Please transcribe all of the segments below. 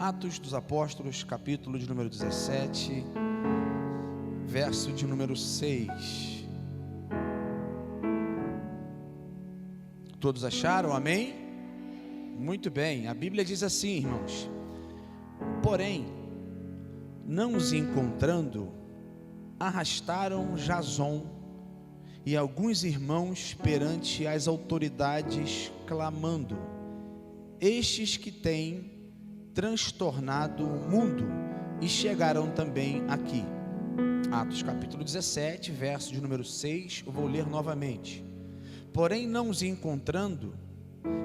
Atos dos Apóstolos, capítulo de número 17, verso de número 6. Todos acharam? Amém? Muito bem, a Bíblia diz assim, irmãos: porém, não os encontrando, arrastaram Jason e alguns irmãos perante as autoridades, clamando: estes que têm transtornado o mundo e chegaram também aqui. Atos capítulo 17, verso de número 6, eu vou ler novamente. Porém, não os encontrando,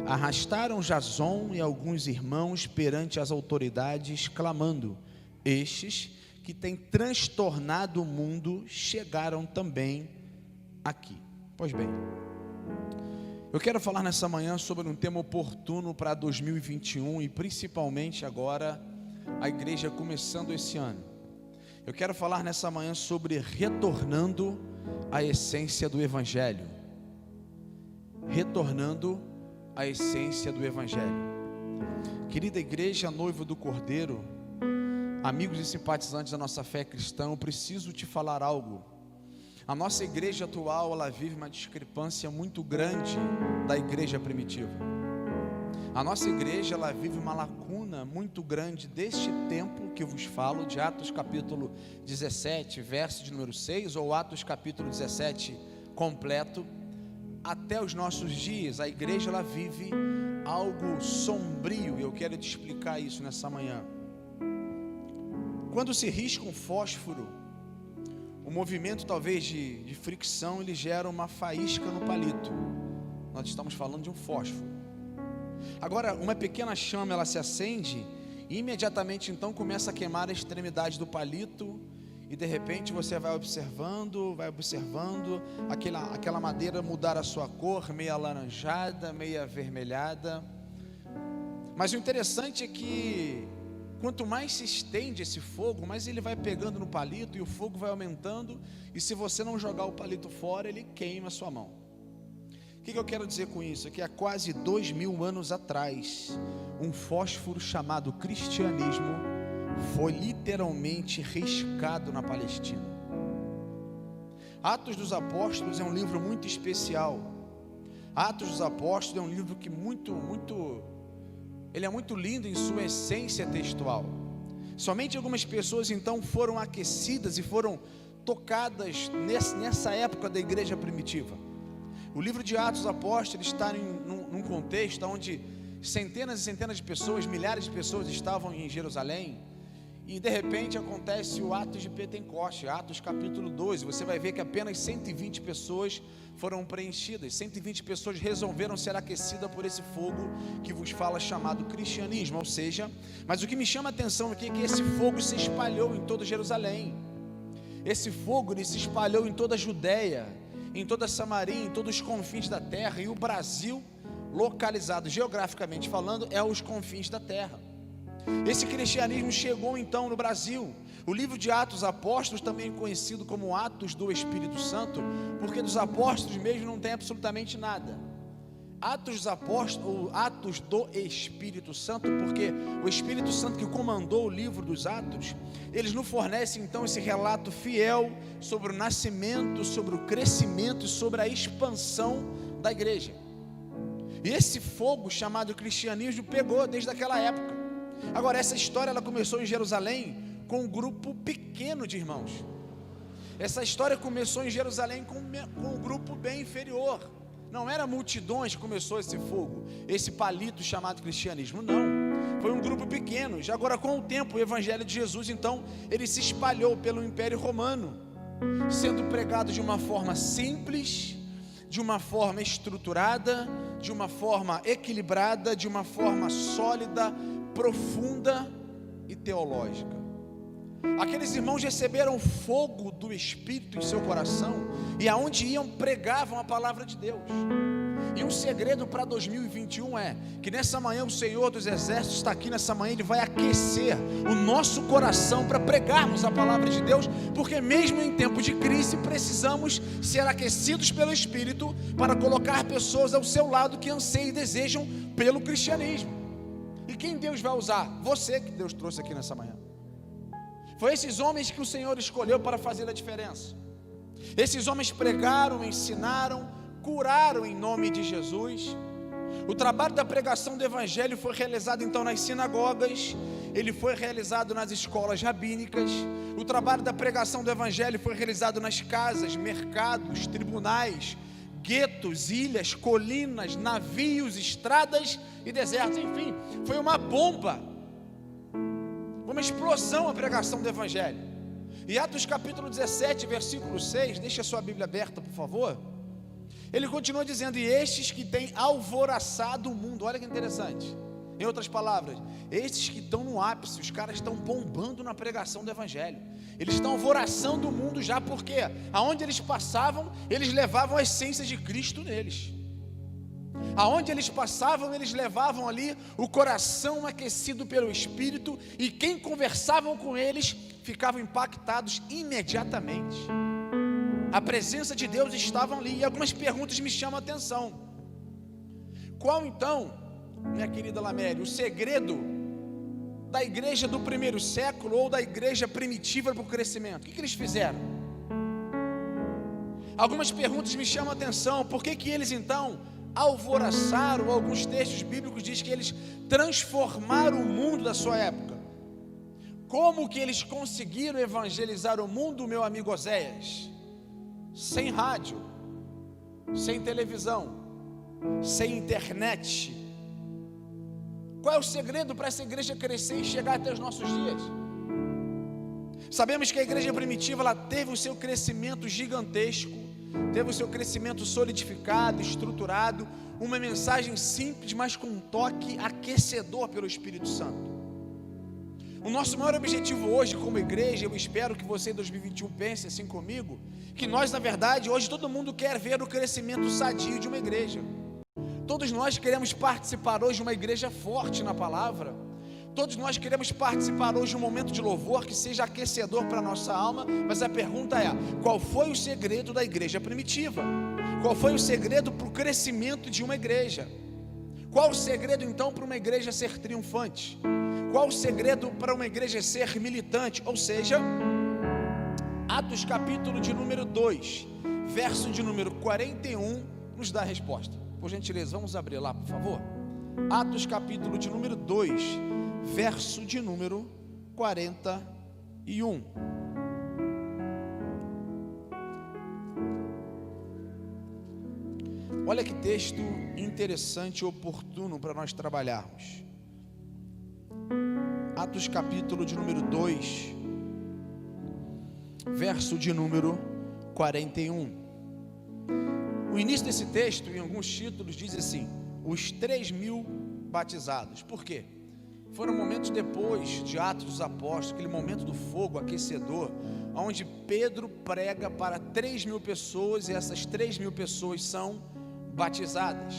arrastaram Jason e alguns irmãos perante as autoridades, clamando: estes que têm transtornado o mundo chegaram também aqui. Pois bem, eu quero falar nessa manhã sobre um tema oportuno para 2021 e principalmente agora a igreja começando esse ano. Eu quero falar nessa manhã sobre retornando à essência do Evangelho. Retornando à essência do Evangelho. Querida igreja, noiva do Cordeiro, amigos e simpatizantes da nossa fé cristã, eu preciso te falar algo. A nossa igreja atual, ela vive uma discrepância muito grande da igreja primitiva. A nossa igreja, ela vive uma lacuna muito grande deste tempo que eu vos falo, de Atos capítulo 17, verso de número 6, ou Atos capítulo 17 completo, até os nossos dias. A igreja, ela vive algo sombrio, e eu quero te explicar isso nessa manhã. Quando se risca um fósforo, o movimento talvez de fricção, ele gera uma faísca no palito. Nós estamos falando de um fósforo. Agora, uma pequena chama, ela se acende e imediatamente então começa a queimar a extremidade do palito, e de repente você vai observando aquela madeira mudar a sua cor, meia alaranjada, meia avermelhada. Mas o interessante é que quanto mais se estende esse fogo, mais ele vai pegando no palito e o fogo vai aumentando, e se você não jogar o palito fora, ele queima a sua mão. O que eu quero dizer com isso? É que há quase 2000 anos atrás, um fósforo chamado cristianismo foi literalmente riscado na Palestina. Atos dos Apóstolos é um livro muito especial. Atos dos Apóstolos é um livro que ele é muito lindo em sua essência textual. Somente algumas pessoas então foram aquecidas e foram tocadas nessa época da igreja primitiva. O livro de Atos dos Apóstolos está num contexto onde centenas e centenas de pessoas, milhares de pessoas estavam em Jerusalém, e de repente acontece o Atos de Pentecoste, Atos capítulo 12, você vai ver que apenas 120 pessoas foram preenchidas, 120 pessoas resolveram ser aquecidas por esse fogo que vos fala, chamado cristianismo, ou seja, mas o que me chama a atenção aqui é que esse fogo se espalhou em toda Jerusalém, esse fogo ele se espalhou em toda a Judéia, em toda a Samaria, em todos os confins da terra, e o Brasil, localizado geograficamente falando, é os confins da terra. Esse cristianismo chegou então no Brasil. O livro de Atos dos Apóstolos, também conhecido como Atos do Espírito Santo, porque dos apóstolos mesmo não tem absolutamente nada. Atos dos Apóstolos, ou Atos do Espírito Santo, porque o Espírito Santo que comandou o livro dos Atos, eles nos fornecem então esse relato fiel sobre o nascimento, sobre o crescimento e sobre a expansão da igreja. E esse fogo chamado cristianismo pegou desde aquela época. Agora, essa história ela começou em Jerusalém com um grupo pequeno de irmãos. Essa história começou em Jerusalém com um grupo bem inferior. Não era multidões que começou esse fogo, esse palito chamado cristianismo, não. Foi um grupo pequeno. Já agora, com o tempo, o evangelho de Jesus, então, ele se espalhou pelo Império Romano, sendo pregado de uma forma simples, de uma forma estruturada, de uma forma equilibrada, de uma forma sólida, profunda e teológica. Aqueles irmãos receberam o fogo do Espírito em seu coração, e aonde iam pregavam a palavra de Deus. E um segredo para 2021 é que nessa manhã o Senhor dos Exércitos está aqui nessa manhã, Ele vai aquecer o nosso coração para pregarmos a palavra de Deus, porque mesmo em tempos de crise precisamos ser aquecidos pelo Espírito para colocar pessoas ao seu lado que anseiam e desejam pelo cristianismo. E quem Deus vai usar? Você que Deus trouxe aqui nessa manhã. Foi esses homens que o Senhor escolheu para fazer a diferença. Esses homens pregaram, ensinaram, curaram em nome de Jesus. O trabalho da pregação do Evangelho foi realizado então nas sinagogas, ele foi realizado nas escolas rabínicas. O trabalho da pregação do Evangelho foi realizado nas casas, mercados, tribunais, guetos, ilhas, colinas, navios, estradas e desertos. Enfim, foi uma bomba, uma explosão a pregação do Evangelho. E Atos capítulo 17, versículo 6, deixa a sua Bíblia aberta, por favor. Ele continua dizendo: e estes que têm alvoroçado o mundo. Olha que interessante. Em outras palavras, estes que estão no ápice, os caras estão bombando na pregação do Evangelho. Eles estão alvoroçando o mundo já, porque aonde eles passavam, eles levavam a essência de Cristo neles. Aonde eles passavam, eles levavam ali o coração aquecido pelo Espírito, e quem conversavam com eles ficavam impactados imediatamente. A presença de Deus estava ali. E algumas perguntas me chamam a atenção. Qual então, minha querida Laméria, o segredo da igreja do primeiro século ou da igreja primitiva para o crescimento? O que eles fizeram? Algumas perguntas me chamam a atenção. Por que eles então alvoroçaram? Alguns textos bíblicos dizem que eles transformaram o mundo da sua época. Como que eles conseguiram evangelizar o mundo, meu amigo Oséias? Sem rádio, sem televisão, sem internet. Qual é o segredo para essa igreja crescer e chegar até os nossos dias? Sabemos que a igreja primitiva, ela teve o seu crescimento gigantesco, teve o seu crescimento solidificado, estruturado, uma mensagem simples, mas com um toque aquecedor pelo Espírito Santo. O nosso maior objetivo hoje como igreja, eu espero que você em 2021 pense assim comigo, que nós, na verdade, hoje todo mundo quer ver o crescimento sadio de uma igreja. Todos nós queremos participar hoje de uma igreja forte na palavra. Todos nós queremos participar hoje de um momento de louvor que seja aquecedor para a nossa alma. Mas a pergunta é: qual foi o segredo da igreja primitiva? Qual foi o segredo para o crescimento de uma igreja? Qual o segredo então para uma igreja ser triunfante? Qual o segredo para uma igreja ser militante? Ou seja, Atos capítulo de número 2, verso de número 41, nos dá a resposta. Por gentileza, vamos abrir lá, por favor. Atos capítulo de número 2, verso de número 41. Olha que texto interessante e oportuno para nós trabalharmos. Atos capítulo de número 2, verso de número 41. O início desse texto, em alguns títulos, diz assim: os 3.000 batizados. Por quê? Foram momentos depois de Atos dos Apóstolos, aquele momento do fogo aquecedor, onde Pedro prega para 3.000 pessoas, e essas 3.000 pessoas são batizadas.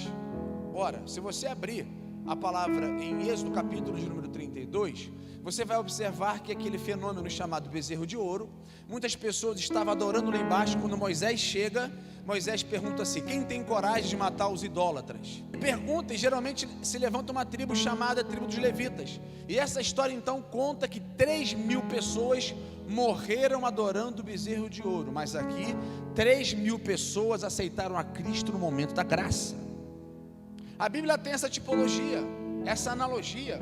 Ora, se você abrir a palavra em Êxodo capítulo de número 32, você vai observar que aquele fenômeno chamado bezerro de ouro, muitas pessoas estavam adorando lá embaixo. Quando Moisés chega, Moisés pergunta assim: quem tem coragem de matar os idólatras? Pergunta, e geralmente se levanta uma tribo chamada tribo dos levitas, e essa história então conta que 3.000 pessoas morreram adorando o bezerro de ouro, mas aqui 3.000 pessoas aceitaram a Cristo no momento da graça. A Bíblia tem essa tipologia, essa analogia.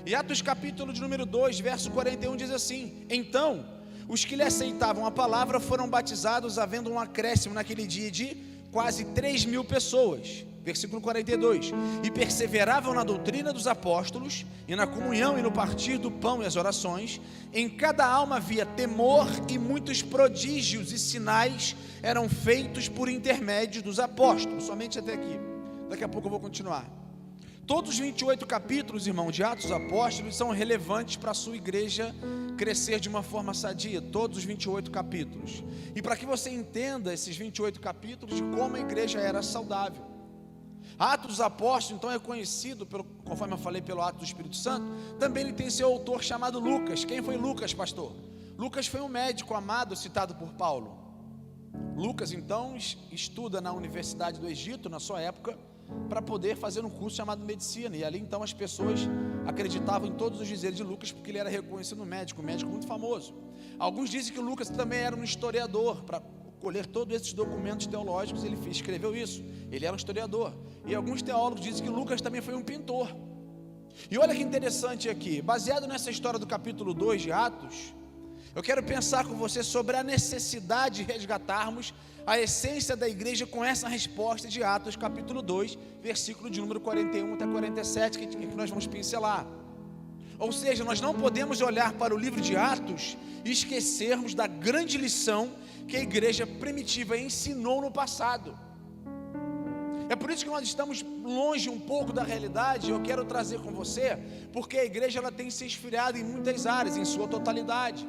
E Atos capítulo de número 2, verso 41 diz assim: então os que lhe aceitavam a palavra foram batizados, havendo um acréscimo naquele dia de quase 3.000 pessoas. Versículo 42: e perseveravam na doutrina dos apóstolos, e na comunhão, e no partir do pão e as orações. Em cada alma havia temor, e muitos prodígios e sinais eram feitos por intermédio dos apóstolos. Somente até aqui. Daqui a pouco eu vou continuar. Todos os 28 capítulos, irmão, de Atos dos Apóstolos são relevantes para a sua igreja crescer de uma forma sadia. Todos os 28 capítulos. E para que você entenda esses 28 capítulos de como a igreja era saudável. Atos dos Apóstolos então é conhecido, conforme eu falei, pelo ato do Espírito Santo. Também ele tem seu autor chamado Lucas. Quem foi Lucas, pastor? Lucas foi um médico amado citado por Paulo. Lucas então estuda na Universidade do Egito, na sua época, para poder fazer um curso chamado medicina, e ali então as pessoas acreditavam em todos os dizeres de Lucas, porque ele era reconhecido médico, um médico muito famoso. Alguns dizem que Lucas também era um historiador, para colher todos esses documentos teológicos, ele escreveu isso, ele era um historiador. E alguns teólogos dizem que Lucas também foi um pintor. E olha que interessante aqui, baseado nessa história do capítulo 2 de Atos, eu quero pensar com você sobre a necessidade de resgatarmos a essência da igreja com essa resposta de Atos capítulo 2, versículo de número 41 até 47, que nós vamos pincelar. Ou seja, nós não podemos olhar para o livro de Atos e esquecermos da grande lição que a igreja primitiva ensinou no passado. É por isso que nós estamos longe um pouco da realidade. Eu quero trazer com você, porque a igreja ela tem se esfriado em muitas áreas, em sua totalidade.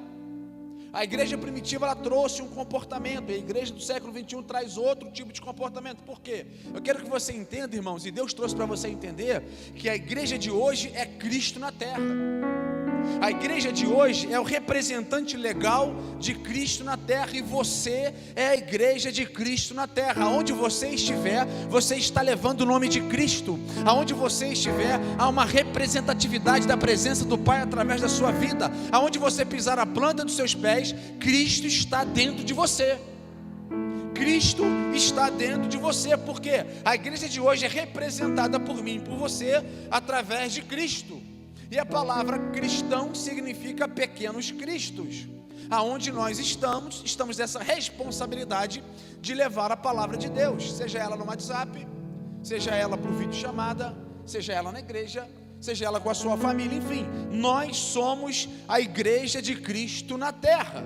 A igreja primitiva ela trouxe um comportamento, a igreja do século 21 traz outro tipo de comportamento. Por quê? Eu quero que você entenda, irmãos, e Deus trouxe para você entender, que a igreja de hoje é Cristo na terra. A igreja de hoje é o representante legal de Cristo na terra, e você é a igreja de Cristo na terra. Aonde você estiver, você está levando o nome de Cristo. Aonde você estiver, há uma representatividade da presença do Pai através da sua vida. Aonde você pisar a planta dos seus pés, Cristo está dentro de você. Cristo está dentro de você, porque a igreja de hoje é representada por mim e por você através de Cristo. E a palavra cristão significa pequenos cristos. Aonde nós estamos nessa responsabilidade de levar a palavra de Deus, seja ela no WhatsApp, seja ela por videochamada, seja ela na igreja, seja ela com a sua família, enfim, nós somos a igreja de Cristo na terra.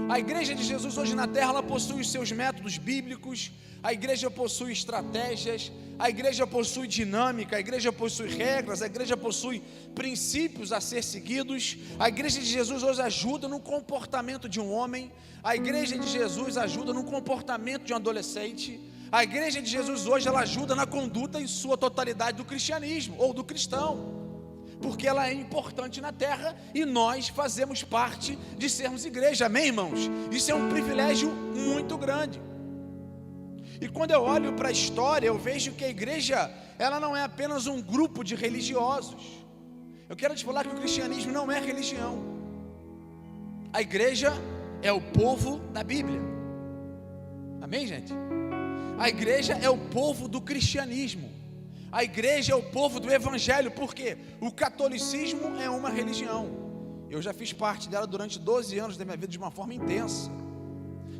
A igreja de Jesus hoje na terra, ela possui os seus métodos bíblicos, a igreja possui estratégias, a igreja possui dinâmica, a igreja possui regras, a igreja possui princípios a ser seguidos. A igreja de Jesus hoje ajuda no comportamento de um homem, a igreja de Jesus ajuda no comportamento de um adolescente, a igreja de Jesus hoje ela ajuda na conduta em sua totalidade do cristianismo, ou do cristão, porque ela é importante na terra e nós fazemos parte de sermos igreja, amém, irmãos? Isso é um privilégio muito grande. E quando eu olho para a história, eu vejo que a igreja, ela não é apenas um grupo de religiosos. Eu quero te falar que o cristianismo não é religião. A igreja é o povo da Bíblia, amém, gente? A igreja é o povo do cristianismo. A igreja é o povo do evangelho, porque o catolicismo é uma religião. Eu já fiz parte dela durante 12 anos da minha vida de uma forma intensa.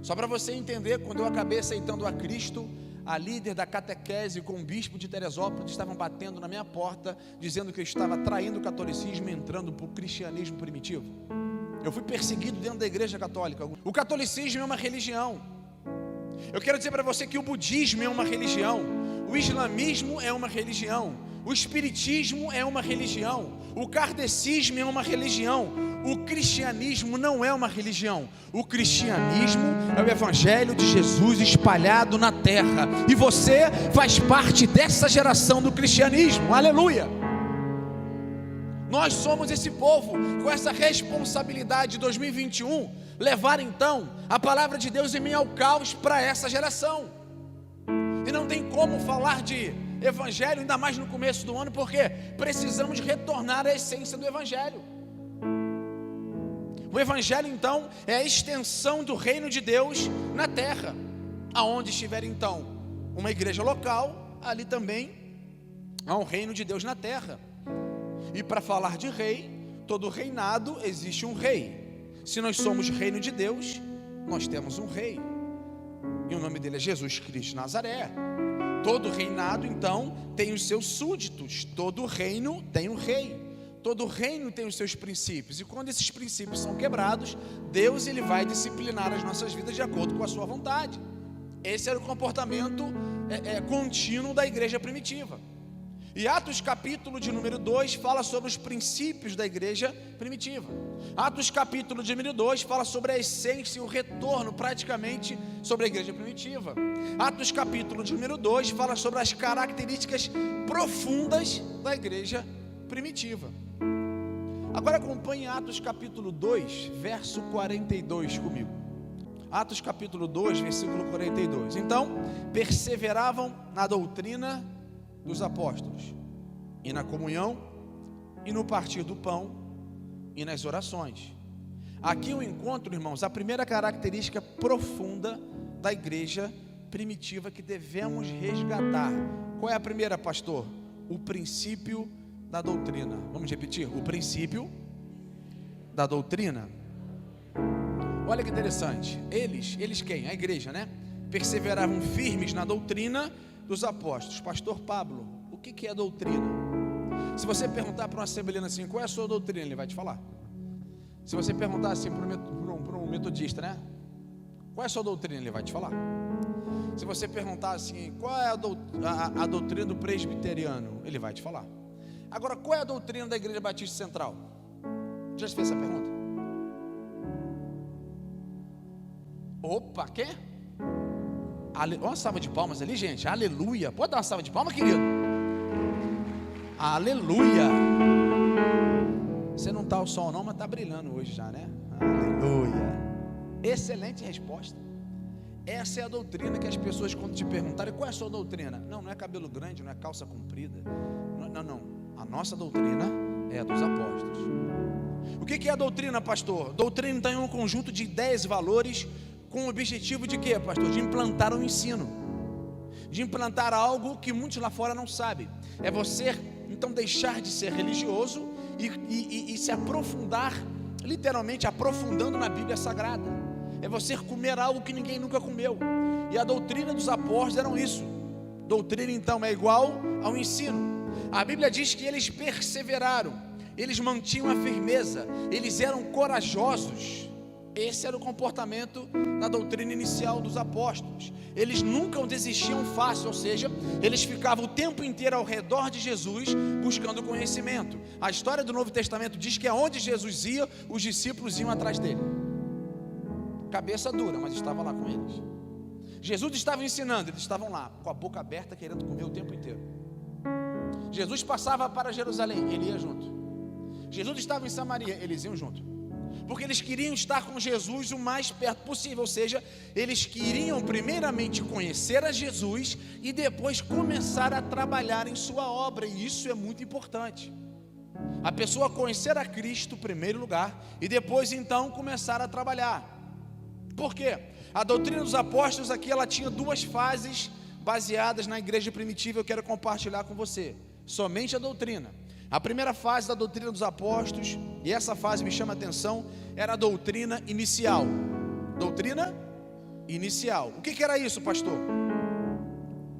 Só para você entender, quando eu acabei aceitando a Cristo, a líder da catequese com o bispo de Teresópolis estavam batendo na minha porta, dizendo que eu estava traindo o catolicismo e entrando para o cristianismo primitivo. Eu fui perseguido dentro da igreja católica. O catolicismo é uma religião. Eu quero dizer para você que o budismo é uma religião, o islamismo é uma religião, o espiritismo é uma religião, o kardecismo é uma religião. O cristianismo não é uma religião. O cristianismo é o evangelho de Jesus espalhado na terra, e você faz parte dessa geração do cristianismo, aleluia. Nós somos esse povo, com essa responsabilidade de 2021, levar então a palavra de Deus em meio ao caos para essa geração. E não tem como falar de evangelho, ainda mais no começo do ano, porque precisamos retornar à essência do evangelho. O evangelho então é a extensão do reino de Deus na terra. Aonde estiver então uma igreja local, ali também há um reino de Deus na terra. E para falar de rei, todo reinado existe um rei. Se nós somos reino de Deus, nós temos um rei, e o nome dele é Jesus Cristo de Nazaré. Todo reinado então tem os seus súditos, todo reino tem um rei. Todo reino tem os seus princípios, e quando esses princípios são quebrados, Deus ele vai disciplinar as nossas vidas de acordo com a sua vontade. Esse era o comportamento contínuo da igreja primitiva. E Atos capítulo de número 2 fala sobre os princípios da igreja primitiva. Atos capítulo de número 2 fala sobre a essência e o retorno praticamente sobre a igreja primitiva. Atos capítulo de número 2 fala sobre as características profundas da igreja primitiva. Agora acompanhe Atos capítulo 2, verso 42 comigo. Atos capítulo 2, versículo 42. Então, perseveravam na doutrina dos apóstolos, e na comunhão, e no partir do pão, e nas orações. Aqui eu encontro, irmãos, a primeira característica profunda da igreja primitiva que devemos resgatar. Qual é a primeira, pastor? O princípio da doutrina. Vamos repetir? O princípio da doutrina. Olha que interessante. Eles quem? A igreja, né? Perseveravam firmes na doutrina dos apóstolos. Pastor Pablo, o que é doutrina? Se você perguntar para um assembleano assim, qual é a sua doutrina? Ele vai te falar. Se você perguntar assim para um metodista, né? Qual é a sua doutrina? Ele vai te falar. Se você perguntar assim, qual é a doutrina do presbiteriano? Ele vai te falar. Agora, qual é a doutrina da Igreja Batista Central? Já se fez essa pergunta? Opa, quê? Uma salva de palmas ali, gente. Aleluia. Pode dar uma salva de palmas, querido? Aleluia. Você não está ao sol não, mas está brilhando hoje já, né? Aleluia. Excelente resposta. Essa é a doutrina que as pessoas, quando te perguntarem qual é a sua doutrina, não é cabelo grande, não é calça comprida, não, a nossa doutrina é a dos apóstolos. O que é a doutrina, pastor? Doutrina então é um conjunto de ideias e valores com o objetivo de quê, pastor? De implantar um ensino, de implantar algo que muitos lá fora não sabem. É você então deixar de ser religioso e se aprofundar, literalmente aprofundando na Bíblia Sagrada. É você comer algo que ninguém nunca comeu. E a doutrina dos apóstolos eram isso. Doutrina então é igual ao ensino. A Bíblia diz que eles perseveraram, eles mantinham a firmeza, eles eram corajosos. Esse era o comportamento da doutrina inicial dos apóstolos. Eles nunca desistiam fácil, ou seja, eles ficavam o tempo inteiro ao redor de Jesus buscando conhecimento. A história do Novo Testamento diz que aonde Jesus ia, os discípulos iam atrás dele. Cabeça dura, mas estava lá com eles. Jesus estava ensinando, eles estavam lá, com a boca aberta, querendo comer o tempo inteiro. Jesus passava para Jerusalém, ele ia junto. Jesus estava em Samaria, eles iam junto. Porque eles queriam estar com Jesus o mais perto possível, ou seja, eles queriam primeiramente conhecer a Jesus e depois começar a trabalhar em sua obra, e isso é muito importante. A pessoa conhecer a Cristo em primeiro lugar e depois então começar a trabalhar. Por quê? A doutrina dos apóstolos aqui, ela tinha duas fases baseadas na igreja primitiva. Eu quero compartilhar com você somente a doutrina. A primeira fase da doutrina dos apóstolos, e essa fase me chama a atenção, era a doutrina inicial. Doutrina inicial. O que era isso, pastor?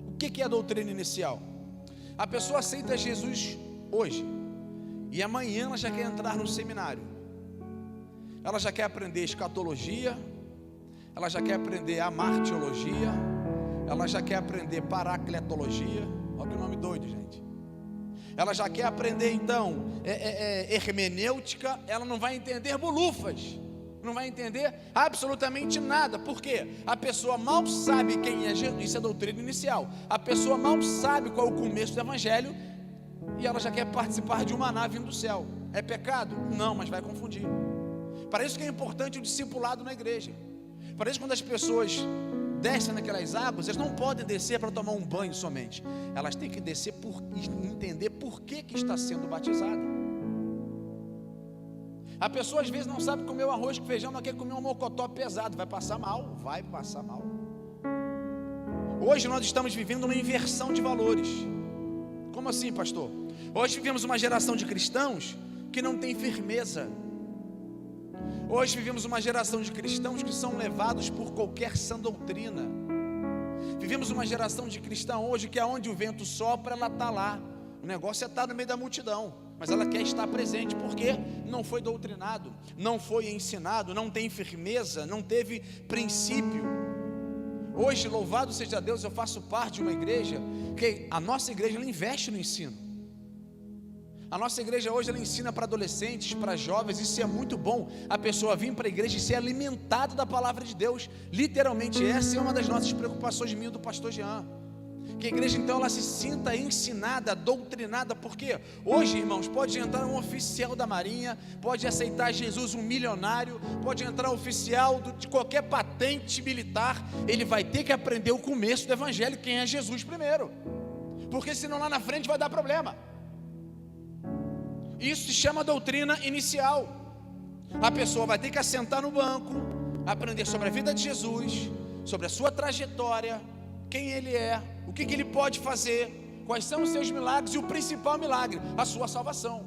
O que é a doutrina inicial? A pessoa aceita Jesus hoje e amanhã ela já quer entrar no seminário. Ela já quer aprender escatologia, ela já quer aprender amartiologia, ela já quer aprender paracletologia. Olha que nome doido, gente. Ela já quer aprender então hermenêutica. Ela não vai entender bolufas, não vai entender absolutamente nada. Por quê? A pessoa mal sabe quem é Jesus. Isso é doutrina inicial. A pessoa mal sabe qual é o começo do evangelho e ela já quer participar de uma nave vindo do céu. É pecado? Não, mas vai confundir. Para isso que é importante o discipulado na igreja. Para isso, quando as pessoas descem naquelas águas, elas não podem descer para tomar um banho somente. Elas têm que descer por entender por que está sendo batizada. A pessoa às vezes não sabe comer o arroz com feijão, não quer comer um mocotó pesado. Vai passar mal, vai passar mal. Hoje nós estamos vivendo uma inversão de valores. Como assim, pastor? Hoje vivemos uma geração de cristãos que não tem firmeza. Hoje vivemos uma geração de cristãos que são levados por qualquer sã doutrina. Vivemos uma geração de cristãos hoje que aonde o vento sopra, ela está lá. O negócio é estar no meio da multidão, mas ela quer estar presente porque não foi doutrinado, não foi ensinado, não tem firmeza, não teve princípio. Hoje, louvado seja Deus, eu faço parte de uma igreja que a nossa igreja ela investe no ensino. A nossa igreja hoje ela ensina para adolescentes, para jovens. Isso é muito bom, a pessoa vir para a igreja e ser alimentada da palavra de Deus. Literalmente essa é uma das nossas preocupações, minha e do pastor Jean. Que a igreja então ela se sinta ensinada, doutrinada, porque hoje, irmãos, pode entrar um oficial da marinha, pode aceitar Jesus um milionário, pode entrar um oficial de qualquer patente militar, ele vai ter que aprender o começo do evangelho, quem é Jesus primeiro, porque senão lá na frente vai dar problema. Isso se chama doutrina inicial. A pessoa vai ter que assentar no banco, aprender sobre a vida de Jesus, sobre a sua trajetória, quem ele é, o que ele pode fazer, quais são os seus milagres e o principal milagre, a sua salvação.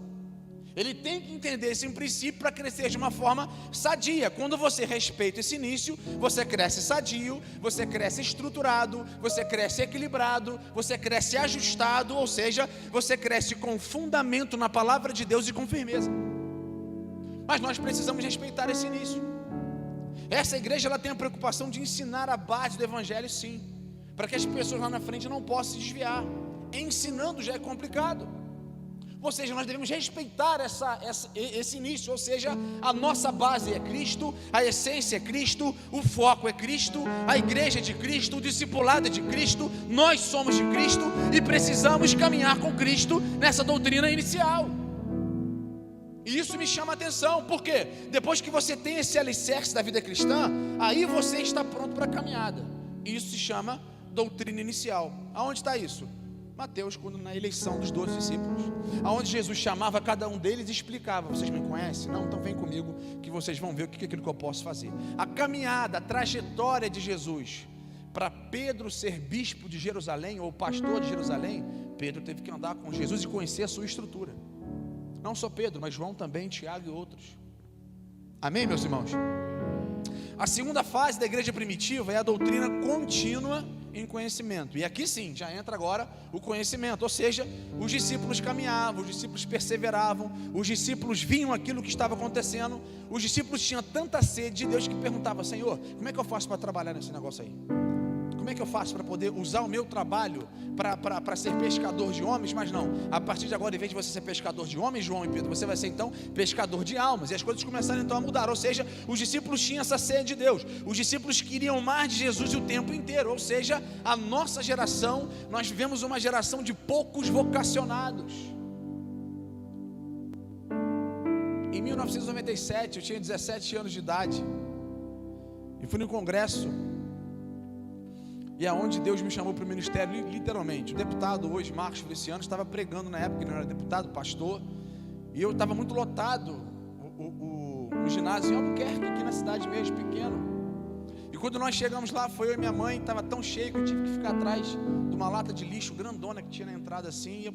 Ele tem que entender esse princípio para crescer de uma forma sadia. Quando você respeita esse início, você cresce sadio, você cresce estruturado, você cresce equilibrado, você cresce ajustado, ou seja, você cresce com fundamento na palavra de Deus e com firmeza. Mas nós precisamos respeitar esse início. Essa igreja ela tem a preocupação de ensinar a base do evangelho, sim, para que as pessoas lá na frente não possam se desviar. Ensinando já é complicado. Ou seja, nós devemos respeitar esse início, ou seja, a nossa base é Cristo, a essência é Cristo, o foco é Cristo, a igreja é de Cristo, o discipulado é de Cristo, nós somos de Cristo e precisamos caminhar com Cristo nessa doutrina inicial. E isso me chama a atenção, porque depois que você tem esse alicerce da vida cristã, aí você está pronto para a caminhada. Isso se chama doutrina inicial. Aonde está isso? Mateus, quando na eleição dos 12 discípulos, aonde Jesus chamava cada um deles e explicava: vocês me conhecem? Não? Então vem comigo que vocês vão ver o que é aquilo que eu posso fazer. A caminhada, a trajetória de Jesus para Pedro ser bispo de Jerusalém ou pastor de Jerusalém, Pedro teve que andar com Jesus e conhecer a sua estrutura. Não só Pedro, mas João também, Tiago e outros. Amém, meus irmãos? A segunda fase da igreja primitiva é a doutrina contínua em conhecimento. E aqui sim, já entra agora o conhecimento. Ou seja, os discípulos caminhavam, os discípulos perseveravam, os discípulos viam aquilo que estava acontecendo. Os discípulos tinham tanta sede de Deus que perguntavam: Senhor, como é que eu faço para trabalhar nesse negócio aí? Como é que eu faço para poder usar o meu trabalho para ser pescador de homens? Mas não, a partir de agora, em vez de você ser pescador de homens, João e Pedro, você vai ser então pescador de almas. E as coisas começaram então a mudar. Ou seja, os discípulos tinham essa sede de Deus. Os discípulos queriam mais de Jesus o tempo inteiro. Ou seja, a nossa geração, nós vivemos uma geração de poucos vocacionados. Em 1997, eu tinha 17 anos de idade e fui no congresso, e é onde Deus me chamou para o ministério, literalmente. O deputado hoje, Marcos Feliciano, estava pregando na época, ele não era deputado, pastor, e eu estava muito lotado, o ginásio em Albuquerque, aqui na cidade mesmo, pequeno. E quando nós chegamos lá, foi eu e minha mãe, estava tão cheio que eu tive que ficar atrás de uma lata de lixo grandona que tinha na entrada assim, e eu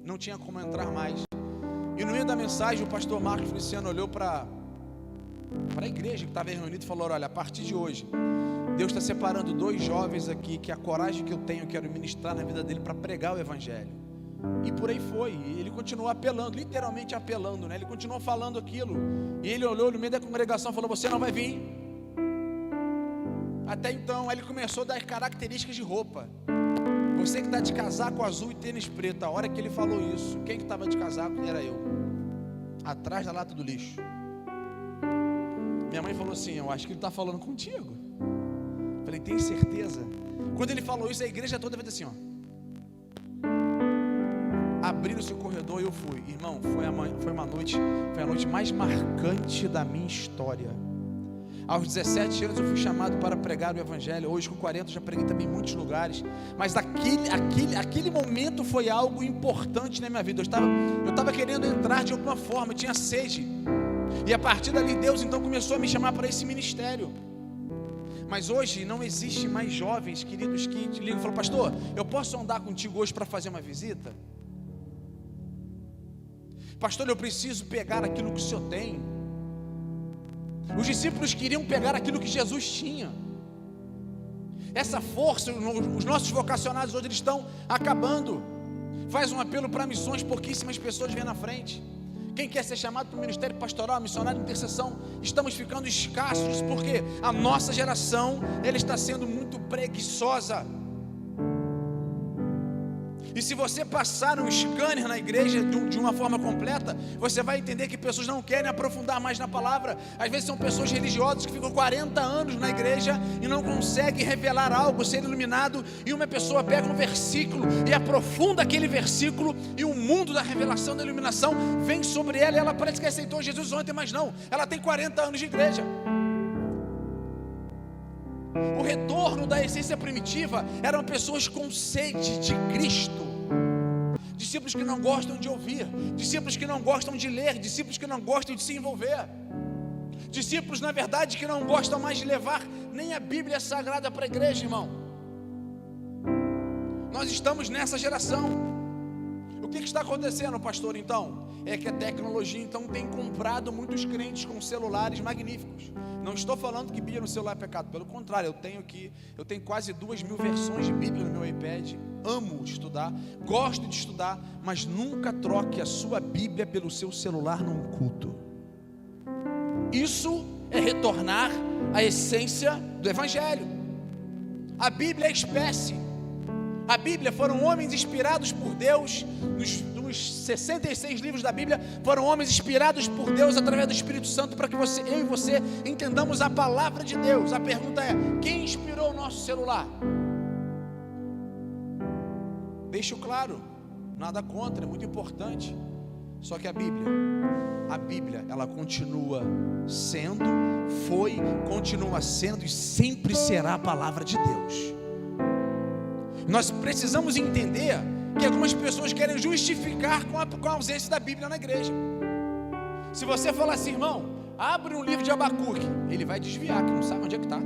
não tinha como entrar mais. E no meio da mensagem, o pastor Marcos Feliciano olhou para a igreja que estava reunida e falou: olha, a partir de hoje, Deus está separando 2 jovens aqui, que a coragem que eu tenho, eu quero ministrar na vida dele para pregar o evangelho. E por aí foi, e ele continuou apelando, literalmente apelando, né? Ele continuou falando aquilo, e ele olhou no meio da congregação e falou: você não vai vir. Até então, ele começou a dar características de roupa. Você que está de casaco azul e tênis preto. A hora que ele falou isso, quem que estava de casaco era eu, atrás da lata do lixo. Minha mãe falou assim: eu acho que ele está falando contigo. Falei: tem certeza? Quando ele falou isso, a igreja toda fez assim, ó. Abriram-se o corredor e eu fui. Irmão, foi a noite mais marcante da minha história. Aos 17 anos eu fui chamado para pregar o evangelho. Hoje com 40 eu já preguei também em muitos lugares. Mas aquele momento foi algo importante na minha vida. Eu estava querendo entrar de alguma forma, eu tinha sede. E a partir dali Deus então começou a me chamar para esse ministério. Mas hoje não existe mais jovens, queridos, que te ligam e falam: pastor, eu posso andar contigo hoje para fazer uma visita? Pastor, eu preciso pegar aquilo que o senhor tem. Os discípulos queriam pegar aquilo que Jesus tinha. Essa força, os nossos vocacionados hoje eles estão acabando. Faz um apelo para missões, pouquíssimas pessoas vêm na frente. Quem quer ser chamado para o ministério pastoral, missionário de intercessão, estamos ficando escassos, porque a nossa geração, ela está sendo muito preguiçosa. E se você passar um scanner na igreja de uma forma completa, você vai entender que pessoas não querem aprofundar mais na palavra. Às vezes são pessoas religiosas que ficam 40 anos na igreja e não conseguem revelar algo, ser iluminado. E uma pessoa pega um versículo e aprofunda aquele versículo, e o mundo da revelação, da iluminação vem sobre ela, e ela parece que aceitou Jesus ontem, mas não, ela tem 40 anos de igreja. O retorno da essência primitiva eram pessoas com sede de Cristo, discípulos que não gostam de ouvir, discípulos que não gostam de ler, discípulos que não gostam de se envolver, discípulos, na verdade, que não gostam mais de levar nem a Bíblia Sagrada para a igreja, irmão. Nós estamos nessa geração. O que está acontecendo, pastor, então? É que a tecnologia, então, tem comprado muitos crentes com celulares magníficos. Não estou falando que Bíblia no celular é pecado, pelo contrário, eu tenho quase 2.000 versões de Bíblia no meu iPad, amo estudar, gosto de estudar, mas nunca troque a sua Bíblia pelo seu celular num culto. Isso é retornar à essência do Evangelho. A Bíblia é espécie. A Bíblia foram homens inspirados por Deus. Nos 66 livros da Bíblia foram homens inspirados por Deus através do Espírito Santo, para que eu e você entendamos a palavra de Deus. A pergunta é: quem inspirou o nosso celular? Deixo claro, nada contra, é muito importante. Só que a Bíblia, ela continua sendo, continua sendo e sempre será a palavra de Deus. Nós precisamos entender que algumas pessoas querem justificar com a ausência da Bíblia na igreja. Se você falar assim, irmão, abre um livro de Abacuque, ele vai desviar, que não sabe onde é que está,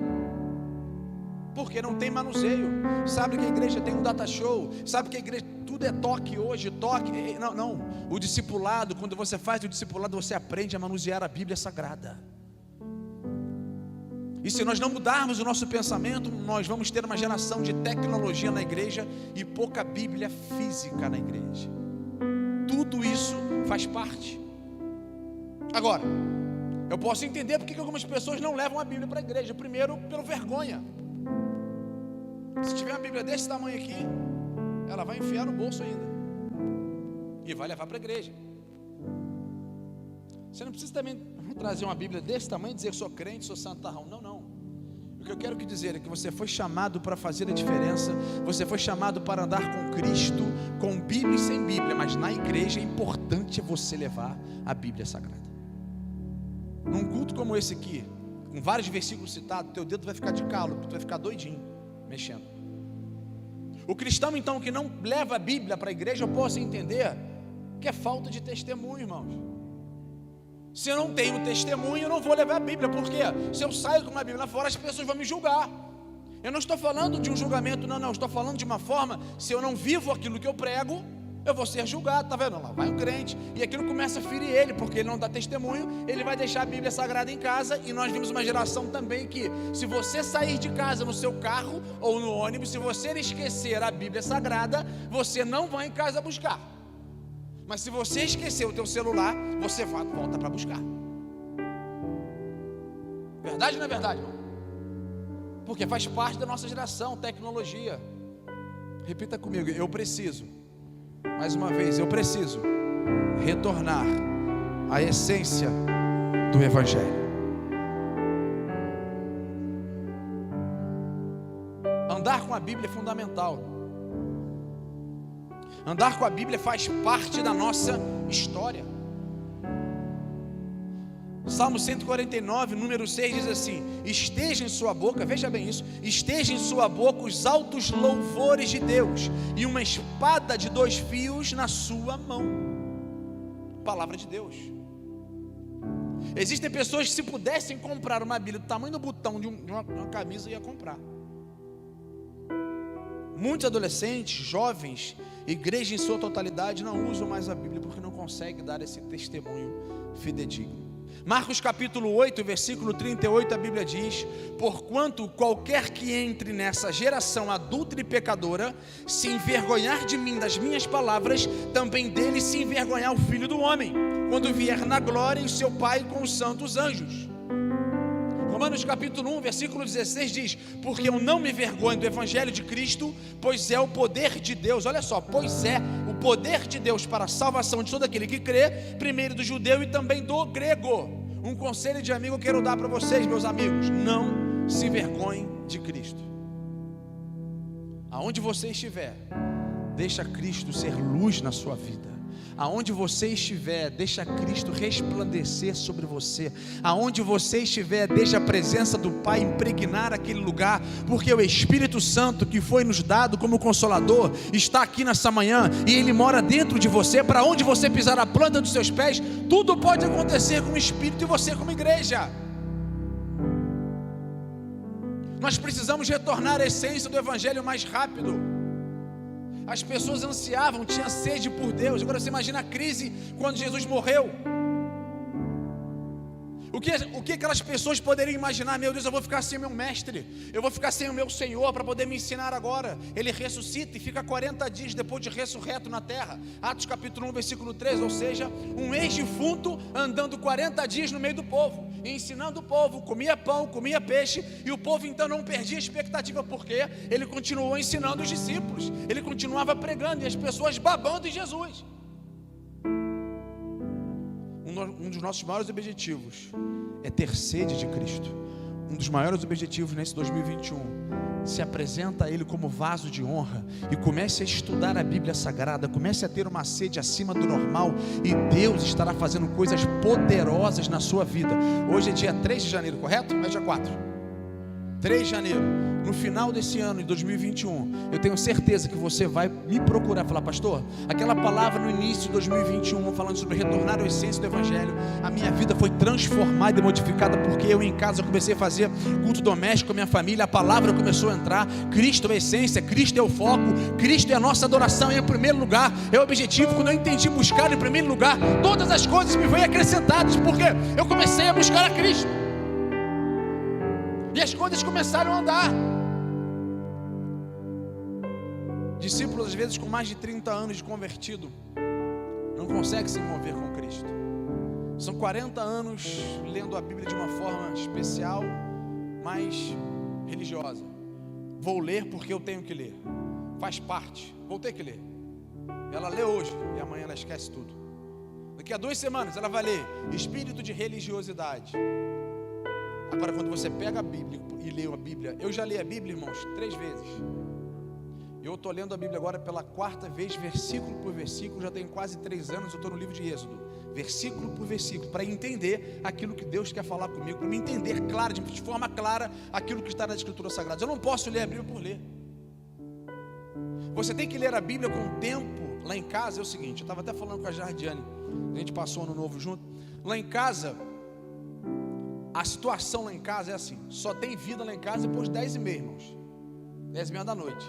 porque não tem manuseio. Sabe que a igreja tem um data show, sabe que a igreja tudo é toque hoje, não, o discipulado, quando você faz o discipulado, você aprende a manusear a Bíblia Sagrada. E se nós não mudarmos o nosso pensamento, nós vamos ter uma geração de tecnologia na igreja e pouca Bíblia física na igreja. Tudo isso faz parte. Agora, eu posso entender porque que algumas pessoas não levam a Bíblia para a igreja. Primeiro, pela vergonha. Se tiver uma Bíblia desse tamanho aqui, ela vai enfiar no bolso ainda e vai levar para a igreja. Você não precisa também trazer uma Bíblia desse tamanho e dizer: sou crente, sou santarrão. Não. O que eu quero dizer é que você foi chamado para fazer a diferença. Você foi chamado para andar com Cristo, com Bíblia e sem Bíblia. Mas na igreja é importante você levar a Bíblia Sagrada. Num culto como esse aqui, com vários versículos citados, teu dedo vai ficar de calo, tu vai ficar doidinho mexendo. O cristão, então, que não leva a Bíblia para a igreja, eu posso entender que é falta de testemunho, irmãos. Se eu não tenho testemunho, eu não vou levar a Bíblia. Por quê? Se eu saio com uma Bíblia lá fora, as pessoas vão me julgar. Eu não estou falando de um julgamento, não, estou falando de uma forma: se eu não vivo aquilo que eu prego, eu vou ser julgado. Tá vendo? Lá vai um crente, e aquilo começa a ferir ele, porque ele não dá testemunho, ele vai deixar a Bíblia Sagrada em casa. E nós vimos uma geração também que, se você sair de casa no seu carro ou no ônibus, se você esquecer a Bíblia Sagrada, você não vai em casa buscar. Mas se você esquecer o teu celular, você volta para buscar. Verdade ou não é verdade, irmão? Porque faz parte da nossa geração, tecnologia. Repita comigo: eu preciso, mais uma vez, eu preciso retornar à essência do Evangelho. Andar com a Bíblia é fundamental. Andar com a Bíblia faz parte da nossa história. Salmo 149, número 6 diz assim: esteja em sua boca, veja bem isso, esteja em sua boca os altos louvores de Deus, e uma espada de 2 fios na sua mão. Palavra de Deus. Existem pessoas que, se pudessem comprar uma Bíblia do tamanho do botão de uma camisa, ia comprar. Muitos adolescentes, jovens, igreja em sua totalidade, não usam mais a Bíblia porque não conseguem dar esse testemunho fidedigno. Marcos capítulo 8, versículo 38, a Bíblia diz: porquanto qualquer que entre nessa geração adúltera e pecadora se envergonhar de mim, das minhas palavras, também dele se envergonhar o Filho do Homem, quando vier na glória e seu Pai com os santos anjos. Romanos capítulo 1, versículo 16 diz: porque eu não me envergonho do evangelho de Cristo, pois é o poder de Deus, olha só, pois é o poder de Deus para a salvação de todo aquele que crê, primeiro do judeu e também do grego. Um conselho de amigo eu quero dar para vocês, meus amigos: não se envergonhem de Cristo. Aonde você estiver, deixa Cristo ser luz na sua vida. Aonde você estiver, deixa Cristo resplandecer sobre você. Aonde você estiver, deixa a presença do Pai impregnar aquele lugar, porque o Espírito Santo que foi nos dado como Consolador está aqui nessa manhã, e Ele mora dentro de você. Para onde você pisar a planta dos seus pés, tudo pode acontecer com o Espírito e você como igreja. Nós precisamos retornar à essência do Evangelho mais rápido. As pessoas ansiavam, tinham sede por Deus. Agora você imagina a crise quando Jesus morreu. O que aquelas pessoas poderiam imaginar? Meu Deus, eu vou ficar sem o meu mestre, eu vou ficar sem o meu Senhor para poder me ensinar agora. Ele ressuscita e fica 40 dias depois de ressurreto na terra. Atos capítulo 1, versículo 3, ou seja, um ex-defunto andando 40 dias no meio do povo, ensinando o povo, comia pão, comia peixe, e o povo então não perdia a expectativa, porque ele continuou ensinando os discípulos, ele continuava pregando, e as pessoas babando em Jesus. Um dos nossos maiores objetivos é ter sede de Cristo. Um dos maiores objetivos nesse 2021: se apresenta a Ele como vaso de honra e comece a estudar a Bíblia Sagrada, comece a ter uma sede acima do normal, e Deus estará fazendo coisas poderosas na sua vida. Hoje é dia 3 de janeiro, correto? Ou é dia 4? 3 de janeiro. No final desse ano de 2021, eu tenho certeza que você vai me procurar, falar: pastor, aquela palavra no início de 2021 falando sobre retornar à essência do Evangelho, a minha vida foi transformada e modificada, porque eu em casa comecei a fazer culto doméstico com a minha família, a palavra começou a entrar. Cristo é a essência, Cristo é o foco, Cristo é a nossa adoração em primeiro lugar, é o objetivo. Quando eu entendi buscar em primeiro lugar, todas as coisas me vêm acrescentadas, porque eu comecei a buscar a Cristo, e as coisas começaram a andar. Discípulos, às vezes, com mais de 30 anos de convertido, não conseguem se mover com Cristo. São 40 anos lendo a Bíblia de uma forma especial, mais religiosa. Vou ler porque eu tenho que ler, faz parte, vou ter que ler. Ela lê hoje e amanhã ela esquece tudo. Daqui a 2 semanas ela vai ler espírito de religiosidade. Agora, quando você pega a Bíblia e lê a Bíblia, eu já li a Bíblia, irmãos, 3 vezes. Eu estou lendo a Bíblia agora pela 4ª vez, versículo por versículo. Já tenho quase 3 anos, eu estou no livro de Êxodo, versículo por versículo, para entender aquilo que Deus quer falar comigo, para me entender claro, de forma clara, aquilo que está na Escritura Sagrada. Eu não posso ler a Bíblia por ler. Você tem que ler a Bíblia com tempo. Lá em casa é o seguinte, eu estava até falando com a Jardiane, a gente passou ano novo junto. Lá em casa, a situação lá em casa é assim: só tem vida lá em casa depois de 10h30, irmãos, 10h30 da noite.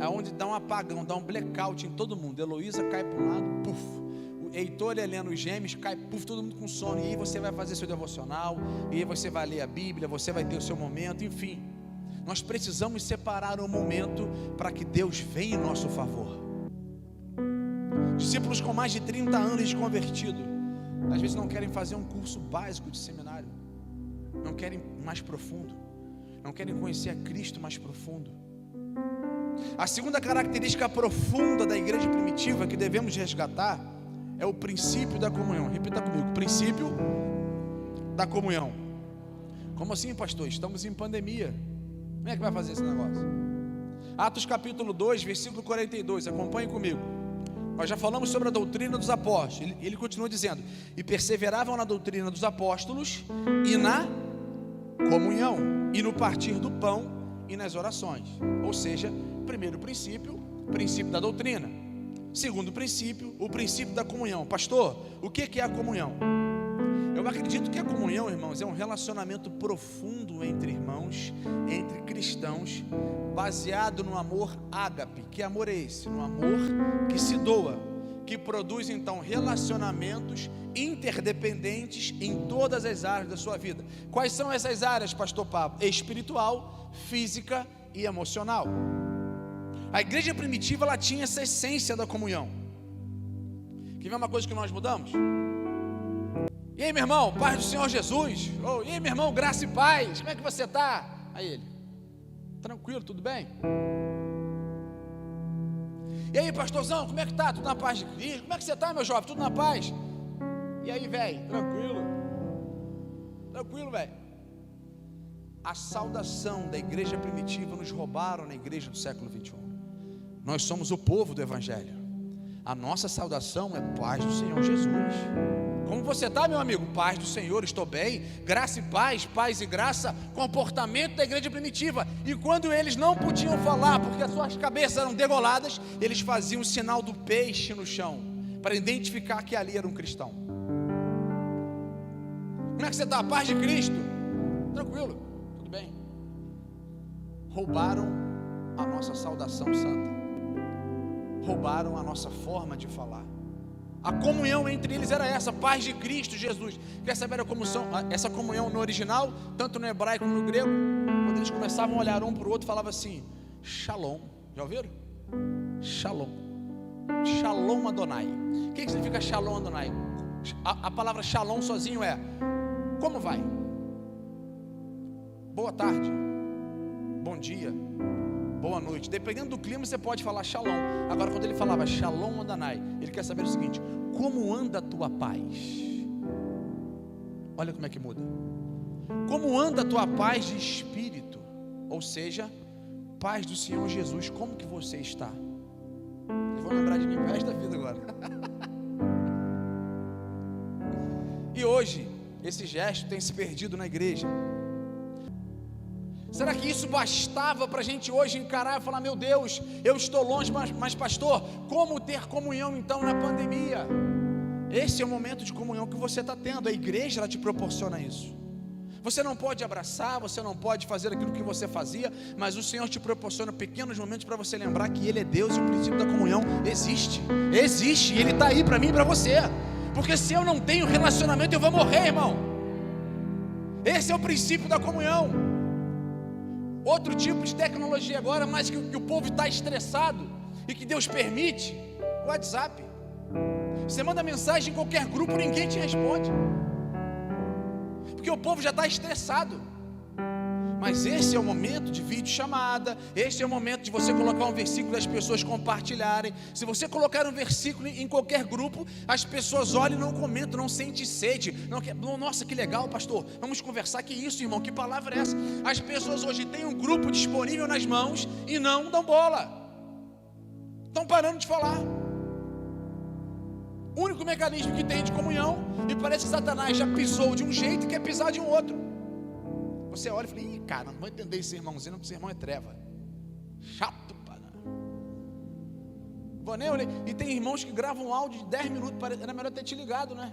É onde dá um apagão, dá um blackout em todo mundo. Heloísa cai para um lado, puf. O Heitor e Helena, os gêmeos, cai, puf, todo mundo com sono. E aí você vai fazer seu devocional, e aí você vai ler a Bíblia, você vai ter o seu momento, enfim. Nós precisamos separar um momento para que Deus venha em nosso favor. Discípulos com mais de 30 anos de convertido, às vezes não querem fazer um curso básico de seminário, não querem mais profundo, não querem conhecer a Cristo mais profundo. A segunda característica profunda da igreja primitiva que devemos resgatar é o princípio da comunhão. Repita comigo: princípio da comunhão. Como assim, pastor? Estamos em pandemia, como é que vai fazer esse negócio? Atos capítulo 2, versículo 42, acompanhe comigo. Nós já falamos sobre a doutrina dos apóstolos. Ele continua dizendo: e perseveravam na doutrina dos apóstolos, e na comunhão, e no partir do pão, e nas orações. Ou seja, primeiro princípio, princípio da doutrina. Segundo princípio, o princípio da comunhão. Pastor, o que é a comunhão? Eu acredito que a comunhão, irmãos, é um relacionamento profundo entre irmãos, entre cristãos, baseado no amor ágape. Que amor é esse? No amor que se doa, que produz então relacionamentos interdependentes em todas as áreas da sua vida. Quais são essas áreas, pastor Pablo? Espiritual, física e emocional. A igreja primitiva, ela tinha essa essência da comunhão. Quer ver uma coisa que nós mudamos? E aí, meu irmão, paz do Senhor Jesus. Oh, e aí, meu irmão, graça e paz, como é que você está? Aí ele, tranquilo, tudo bem? E aí, pastorzão, como é que tá? Tudo na paz de Cristo? Como é que você está, meu jovem? Tudo na paz? E aí, velho? Tranquilo? Tranquilo, velho? A saudação da igreja primitiva nos roubaram na igreja do século 21. Nós somos o povo do Evangelho. A nossa saudação é paz do Senhor Jesus. Como você está, meu amigo? Paz do Senhor, estou bem. Graça e paz, paz e graça. Comportamento da igreja primitiva. E quando eles não podiam falar, porque as suas cabeças eram degoladas, eles faziam o sinal do peixe no chão, para identificar que ali era um cristão. Como é que você está? Paz de Cristo? Tranquilo, tudo bem. Roubaram a nossa saudação santa. Roubaram a nossa forma de falar. A comunhão entre eles era essa, paz de Cristo Jesus. Quer saber essa comunhão no original, tanto no hebraico como no grego? Quando eles começavam a olhar um para o outro, falava assim, Shalom. Já ouviram? Shalom. Shalom Adonai. O que significa Shalom Adonai? A palavra Shalom sozinho é, como vai? Boa tarde. Bom dia. Boa noite. Dependendo do clima, você pode falar Shalom. Agora, quando ele falava Shalom Adonai, ele quer saber o seguinte: como anda a tua paz? Olha como é que muda. Como anda a tua paz de espírito? Ou seja, paz do Senhor Jesus. Como que você está? Eu vou lembrar de mim pro resto da vida agora. E hoje, esse gesto tem se perdido na igreja. Será que isso bastava para a gente hoje encarar e falar, meu Deus, eu estou longe, mas pastor, como ter comunhão então na pandemia? Esse é o momento de comunhão que você está tendo, a igreja ela te proporciona isso. Você não pode abraçar, você não pode fazer aquilo que você fazia, mas o Senhor te proporciona pequenos momentos para você lembrar que Ele é Deus e o princípio da comunhão existe, e Ele está aí para mim e para você, porque se eu não tenho relacionamento eu vou morrer, irmão. Esse é o princípio da comunhão. Outro tipo de tecnologia agora, mas que o povo está estressado e que Deus permite, o WhatsApp. Você manda mensagem em qualquer grupo, ninguém te responde, porque o povo já está estressado. Mas esse é o momento de videochamada, esse é o momento de você colocar um versículo e as pessoas compartilharem. Se você colocar um versículo em qualquer grupo, as pessoas olham e não comentam, não sentem sede. Nossa, que legal, pastor, vamos conversar. Que isso, irmão, que palavra é essa? As pessoas hoje têm um grupo disponível nas mãos e não dão bola, estão parando de falar. O único mecanismo que tem de comunhão, e parece que Satanás já pisou de um jeito e quer pisar de um outro. Você olha e fala, ih, cara, não vou entender esse irmãozinho, porque esse irmão é treva. Chato, para. Vou nem olhar. E tem irmãos que gravam um áudio de 10 minutos, era melhor ter te ligado, né?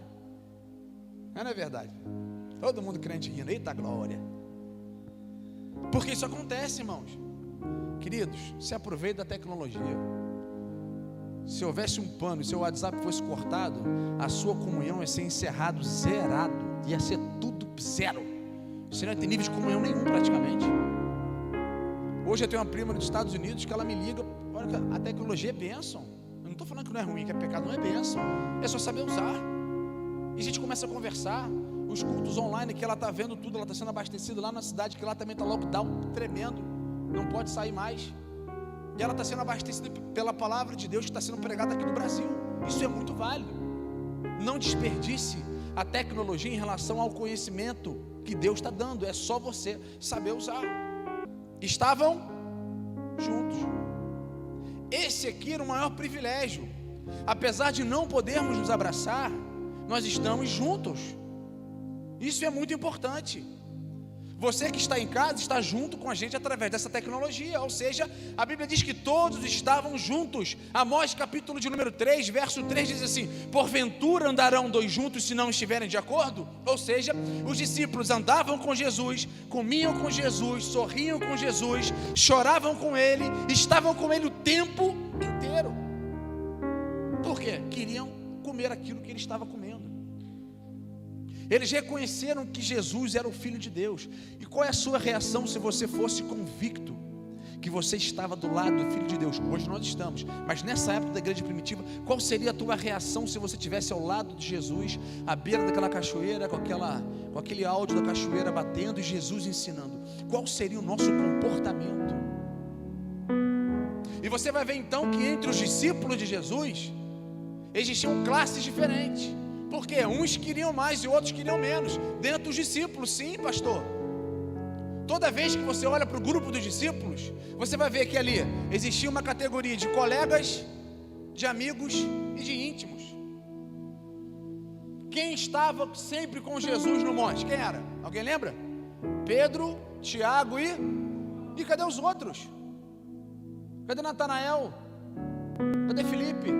Não é verdade? Todo mundo crente rindo, eita glória. Porque isso acontece, irmãos. Queridos, se aproveite da tecnologia. Se houvesse um pano e seu WhatsApp fosse cortado, a sua comunhão ia ser encerrado, zerado. Ia ser tudo zero. Você não tem nível de comunhão nenhum praticamente. Hoje eu tenho uma prima dos Estados Unidos que ela me liga, olha, a tecnologia é bênção. Eu não estou falando que não é ruim, que é pecado, não é bênção. É só saber usar. E a gente começa a conversar. Os cultos online que ela está vendo tudo, ela está sendo abastecida lá na cidade, que lá também está lockdown tremendo, não pode sair mais. E ela está sendo abastecida pela palavra de Deus que está sendo pregada aqui no Brasil. Isso é muito válido. Não desperdice a tecnologia em relação ao conhecimento que Deus está dando, é só você saber usar. Estavam juntos. Esse aqui era o maior privilégio. Apesar de não podermos nos abraçar, nós estamos juntos. Isso é muito importante. Você que está em casa está junto com a gente através dessa tecnologia. Ou seja, a Bíblia diz que todos estavam juntos. Amós capítulo de número 3, verso 3 diz assim: porventura andarão dois juntos se não estiverem de acordo? Ou seja, os discípulos andavam com Jesus, comiam com Jesus, sorriam com Jesus, choravam com Ele, estavam com Ele o tempo inteiro. Por quê? Queriam comer aquilo que Ele estava comendo. Eles reconheceram que Jesus era o Filho de Deus. E qual é a sua reação se você fosse convicto que você estava do lado do Filho de Deus, hoje nós estamos, mas nessa época da igreja primitiva, qual seria a tua reação se você estivesse ao lado de Jesus, à beira daquela cachoeira, com aquele áudio da cachoeira batendo e Jesus ensinando? Qual seria o nosso comportamento? E você vai ver então que entre os discípulos de Jesus existiam classes diferentes, porque uns queriam mais e outros queriam menos, dentro dos discípulos. Sim, pastor, toda vez que você olha para o grupo dos discípulos, você vai ver que ali existia uma categoria de colegas, de amigos e de íntimos. Quem estava sempre com Jesus no monte? Quem era? Alguém lembra? Pedro, Tiago e cadê os outros? Cadê Natanael? Cadê Felipe?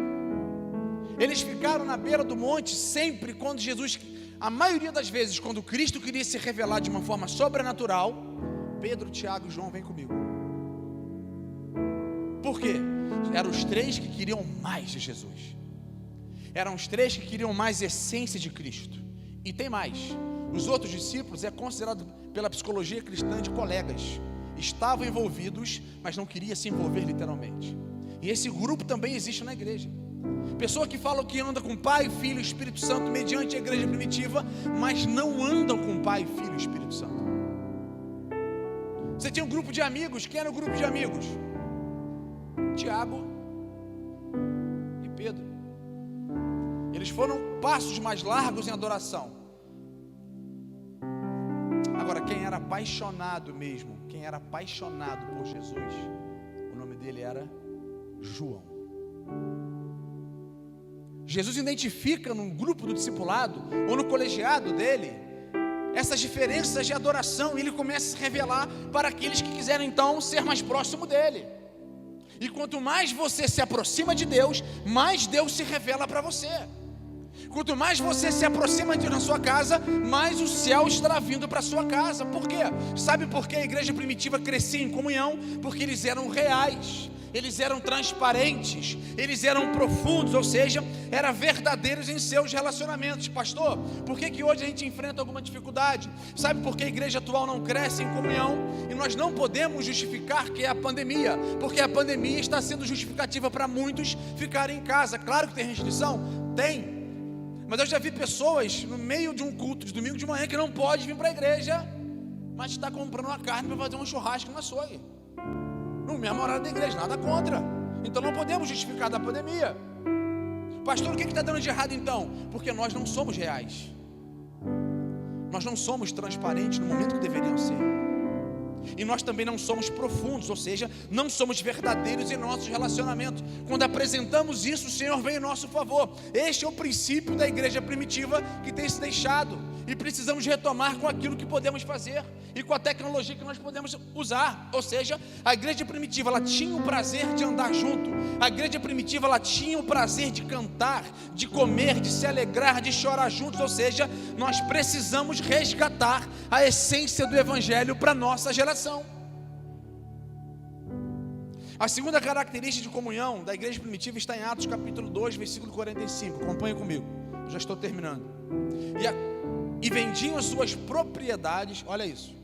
Eles ficaram na beira do monte sempre quando Jesus, a maioria das vezes, quando Cristo queria se revelar de uma forma sobrenatural. Pedro, Tiago e João, vem comigo. Por quê? Eram os três que queriam mais de Jesus. Eram os três que queriam mais essência de Cristo. E tem mais. Os outros discípulos é considerado pela psicologia cristã de colegas. Estavam envolvidos, mas não queria se envolver literalmente. E esse grupo também existe na igreja. Pessoa que fala que anda com Pai, Filho e Espírito Santo mediante a igreja primitiva, mas não andam com Pai, Filho e Espírito Santo. Você tinha um grupo de amigos. Quem era o grupo de amigos? Tiago e Pedro. Eles foram passos mais largos em adoração. Agora, quem era apaixonado mesmo, quem era apaixonado por Jesus, o nome dele era João. Jesus identifica no grupo do discipulado, ou no colegiado dele, essas diferenças de adoração, e ele começa a se revelar para aqueles que quiserem então ser mais próximo dele. E quanto mais você se aproxima de Deus, mais Deus se revela para você. Quanto mais você se aproxima de Deus na sua casa, mais o céu estará vindo para a sua casa. Por quê? Sabe por que a igreja primitiva crescia em comunhão? Porque eles eram reais, eles eram transparentes, eles eram profundos, ou seja, eram verdadeiros em seus relacionamentos. Pastor, por que hoje a gente enfrenta alguma dificuldade? Sabe por que a igreja atual não cresce em comunhão? E nós não podemos justificar que é a pandemia, porque a pandemia está sendo justificativa para muitos ficarem em casa. Claro que tem restrição? Tem. Mas eu já vi pessoas no meio de um culto de domingo de manhã que não pode vir para a igreja, mas está comprando uma carne para fazer um churrasco no açougue, no mesmo horário da igreja. Nada contra. Então não podemos justificar da pandemia. Pastor, o que está dando de errado então? Porque nós não somos reais, nós não somos transparentes no momento que deveriam ser, e nós também não somos profundos, ou seja, não somos verdadeiros em nossos relacionamentos. Quando apresentamos isso, o Senhor vem em nosso favor. Este é o princípio da igreja primitiva que tem se deixado, e precisamos retomar com aquilo que podemos fazer e com a tecnologia que nós podemos usar. Ou seja, a igreja primitiva, ela tinha o prazer de andar junto. A igreja primitiva, ela tinha o prazer de cantar, de comer, de se alegrar, de chorar juntos. Ou seja, nós precisamos resgatar a essência do evangelho para a nossa geração. A segunda característica de comunhão da igreja primitiva está em Atos capítulo 2, versículo 45. Acompanhe comigo, eu já estou terminando. E vendiam as suas propriedades, olha isso,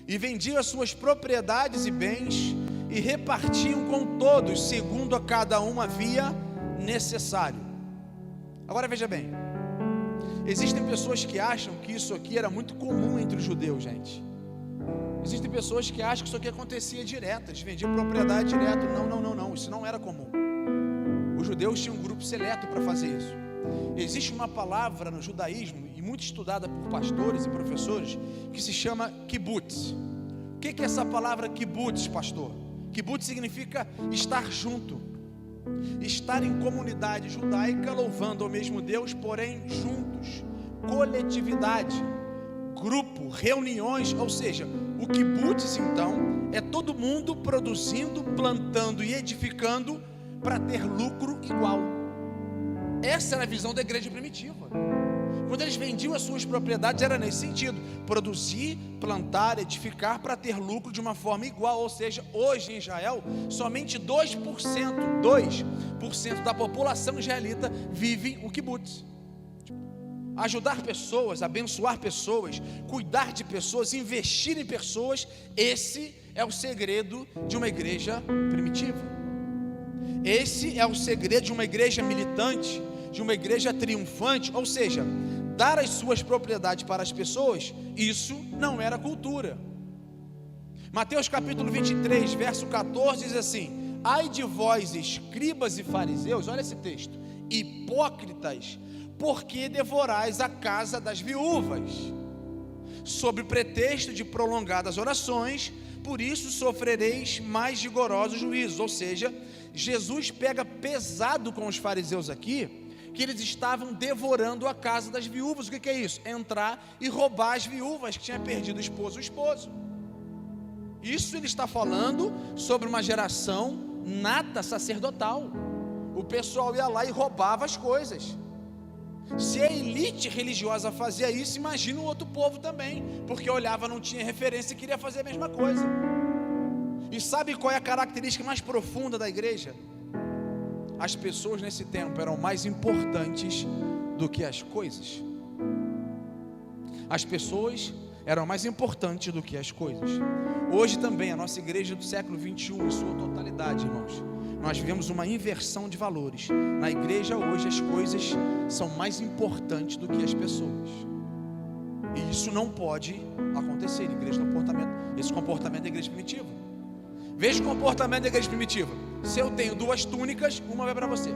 e vendiam as suas propriedades e bens, e repartiam com todos, segundo a cada um havia necessário. Agora veja bem, existem pessoas que acham que isso aqui era muito comum entre os judeus, gente. Existem pessoas que acham que isso aqui acontecia direto, eles vendiam propriedade direto. Não, isso não era comum. Os judeus tinham um grupo seleto para fazer isso. Existe uma palavra no judaísmo, e muito estudada por pastores e professores, que se chama kibbutz. O que é essa palavra kibbutz, pastor? Kibbutz significa estar junto, estar em comunidade judaica, louvando ao mesmo Deus, porém juntos, coletividade, grupo, reuniões. Ou seja, o kibbutz então é todo mundo produzindo, plantando e edificando para ter lucro igual. Essa era a visão da igreja primitiva. Quando eles vendiam as suas propriedades, era nesse sentido: produzir, plantar, edificar para ter lucro de uma forma igual. Ou seja, hoje em Israel, somente 2% da população israelita vive o kibbutz. ajudar pessoas, abençoar pessoas, cuidar de pessoas, investir em pessoas. Esse é o segredo de uma igreja primitiva. Esse é o segredo de uma igreja militante, de uma igreja triunfante. Ou seja, dar as suas propriedades para as pessoas, isso não era cultura. Mateus capítulo 23, verso 14 diz assim: ai de vós, escribas e fariseus, olha esse texto, hipócritas, porque devorais a casa das viúvas, sob pretexto de prolongadas orações, por isso sofrereis mais rigorosos juízos. Ou seja, Jesus pega pesado com os fariseus aqui, que eles estavam devorando a casa das viúvas. O que é isso? Entrar e roubar as viúvas que tinham perdido o esposo. Isso ele está falando sobre uma geração nata sacerdotal. O pessoal ia lá e roubava as coisas. Se a elite religiosa fazia isso, imagina o outro povo também, porque olhava, não tinha referência e queria fazer a mesma coisa. E sabe qual é a característica mais profunda da igreja? As pessoas nesse tempo eram mais importantes do que as coisas. As pessoas eram mais importantes do que as coisas. Hoje também, a nossa igreja do século 21, em sua totalidade, irmãos, nós vivemos uma inversão de valores. Na igreja hoje as coisas são mais importantes do que as pessoas. E isso não pode acontecer em igreja, esse comportamento da igreja primitiva. Veja o comportamento da igreja primitiva. Se eu tenho 2 túnicas, uma vai para você.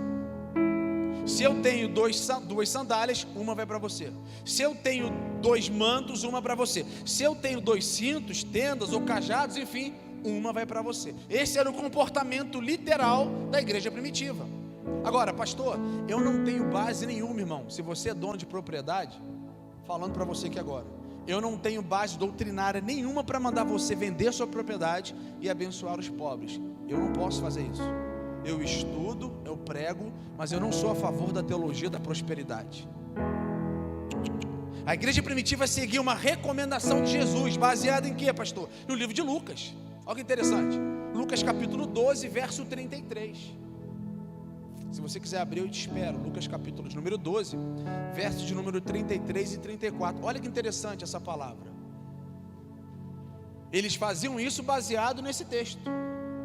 Se eu tenho 2 sandálias, uma vai para você. Se eu tenho 2 mantos, uma para você. Se eu tenho 2 cintos, tendas ou cajados, enfim, uma vai para você. Esse era o comportamento literal da igreja primitiva. Agora, pastor, eu não tenho base nenhuma, irmão. Se você é dono de propriedade, falando para você aqui agora, eu não tenho base doutrinária nenhuma para mandar você vender sua propriedade e abençoar os pobres. Eu não posso fazer isso. Eu estudo, eu prego, mas eu não sou a favor da teologia da prosperidade. A igreja primitiva seguia uma recomendação de Jesus, baseada em quê, pastor? No livro de Lucas. Olha que interessante. Lucas capítulo 12, verso 33. Se você quiser abrir, eu te espero. Lucas capítulo de número 12, versos de número 33 e 34. Olha que interessante essa palavra. Eles faziam isso baseado nesse texto,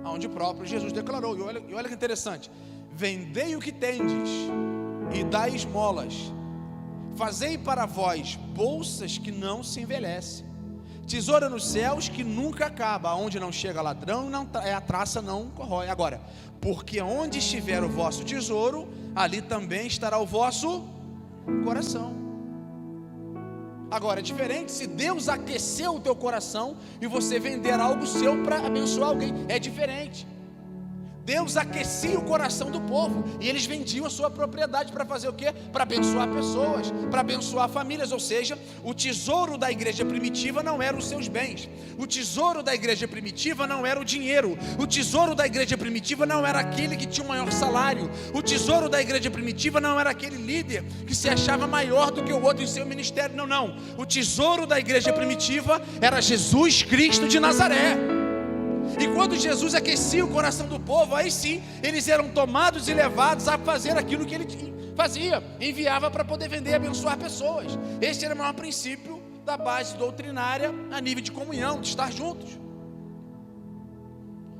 onde o próprio Jesus declarou. E olha que interessante: vendei o que tendes e dai esmolas, fazei para vós bolsas que não se envelhecem, tesoura nos céus que nunca acaba, onde não chega ladrão, a traça não corrói. Agora, porque onde estiver o vosso tesouro, ali também estará o vosso coração. Agora, é diferente se Deus aqueceu o teu coração e você vender algo seu para abençoar alguém. É diferente. Deus aquecia o coração do povo e eles vendiam a sua propriedade para fazer o quê? Para abençoar pessoas, para abençoar famílias. Ou seja, o tesouro da igreja primitiva não eram os seus bens. O tesouro da igreja primitiva não era o dinheiro. O tesouro da igreja primitiva não era aquele que tinha o maior salário. O tesouro da igreja primitiva não era aquele líder que se achava maior do que o outro em seu ministério. Não. O tesouro da igreja primitiva era Jesus Cristo de Nazaré. E quando Jesus aquecia o coração do povo, aí sim, eles eram tomados e levados a fazer aquilo que ele fazia, enviava para poder vender e abençoar pessoas. Esse era o maior princípio da base doutrinária a nível de comunhão, de estar juntos.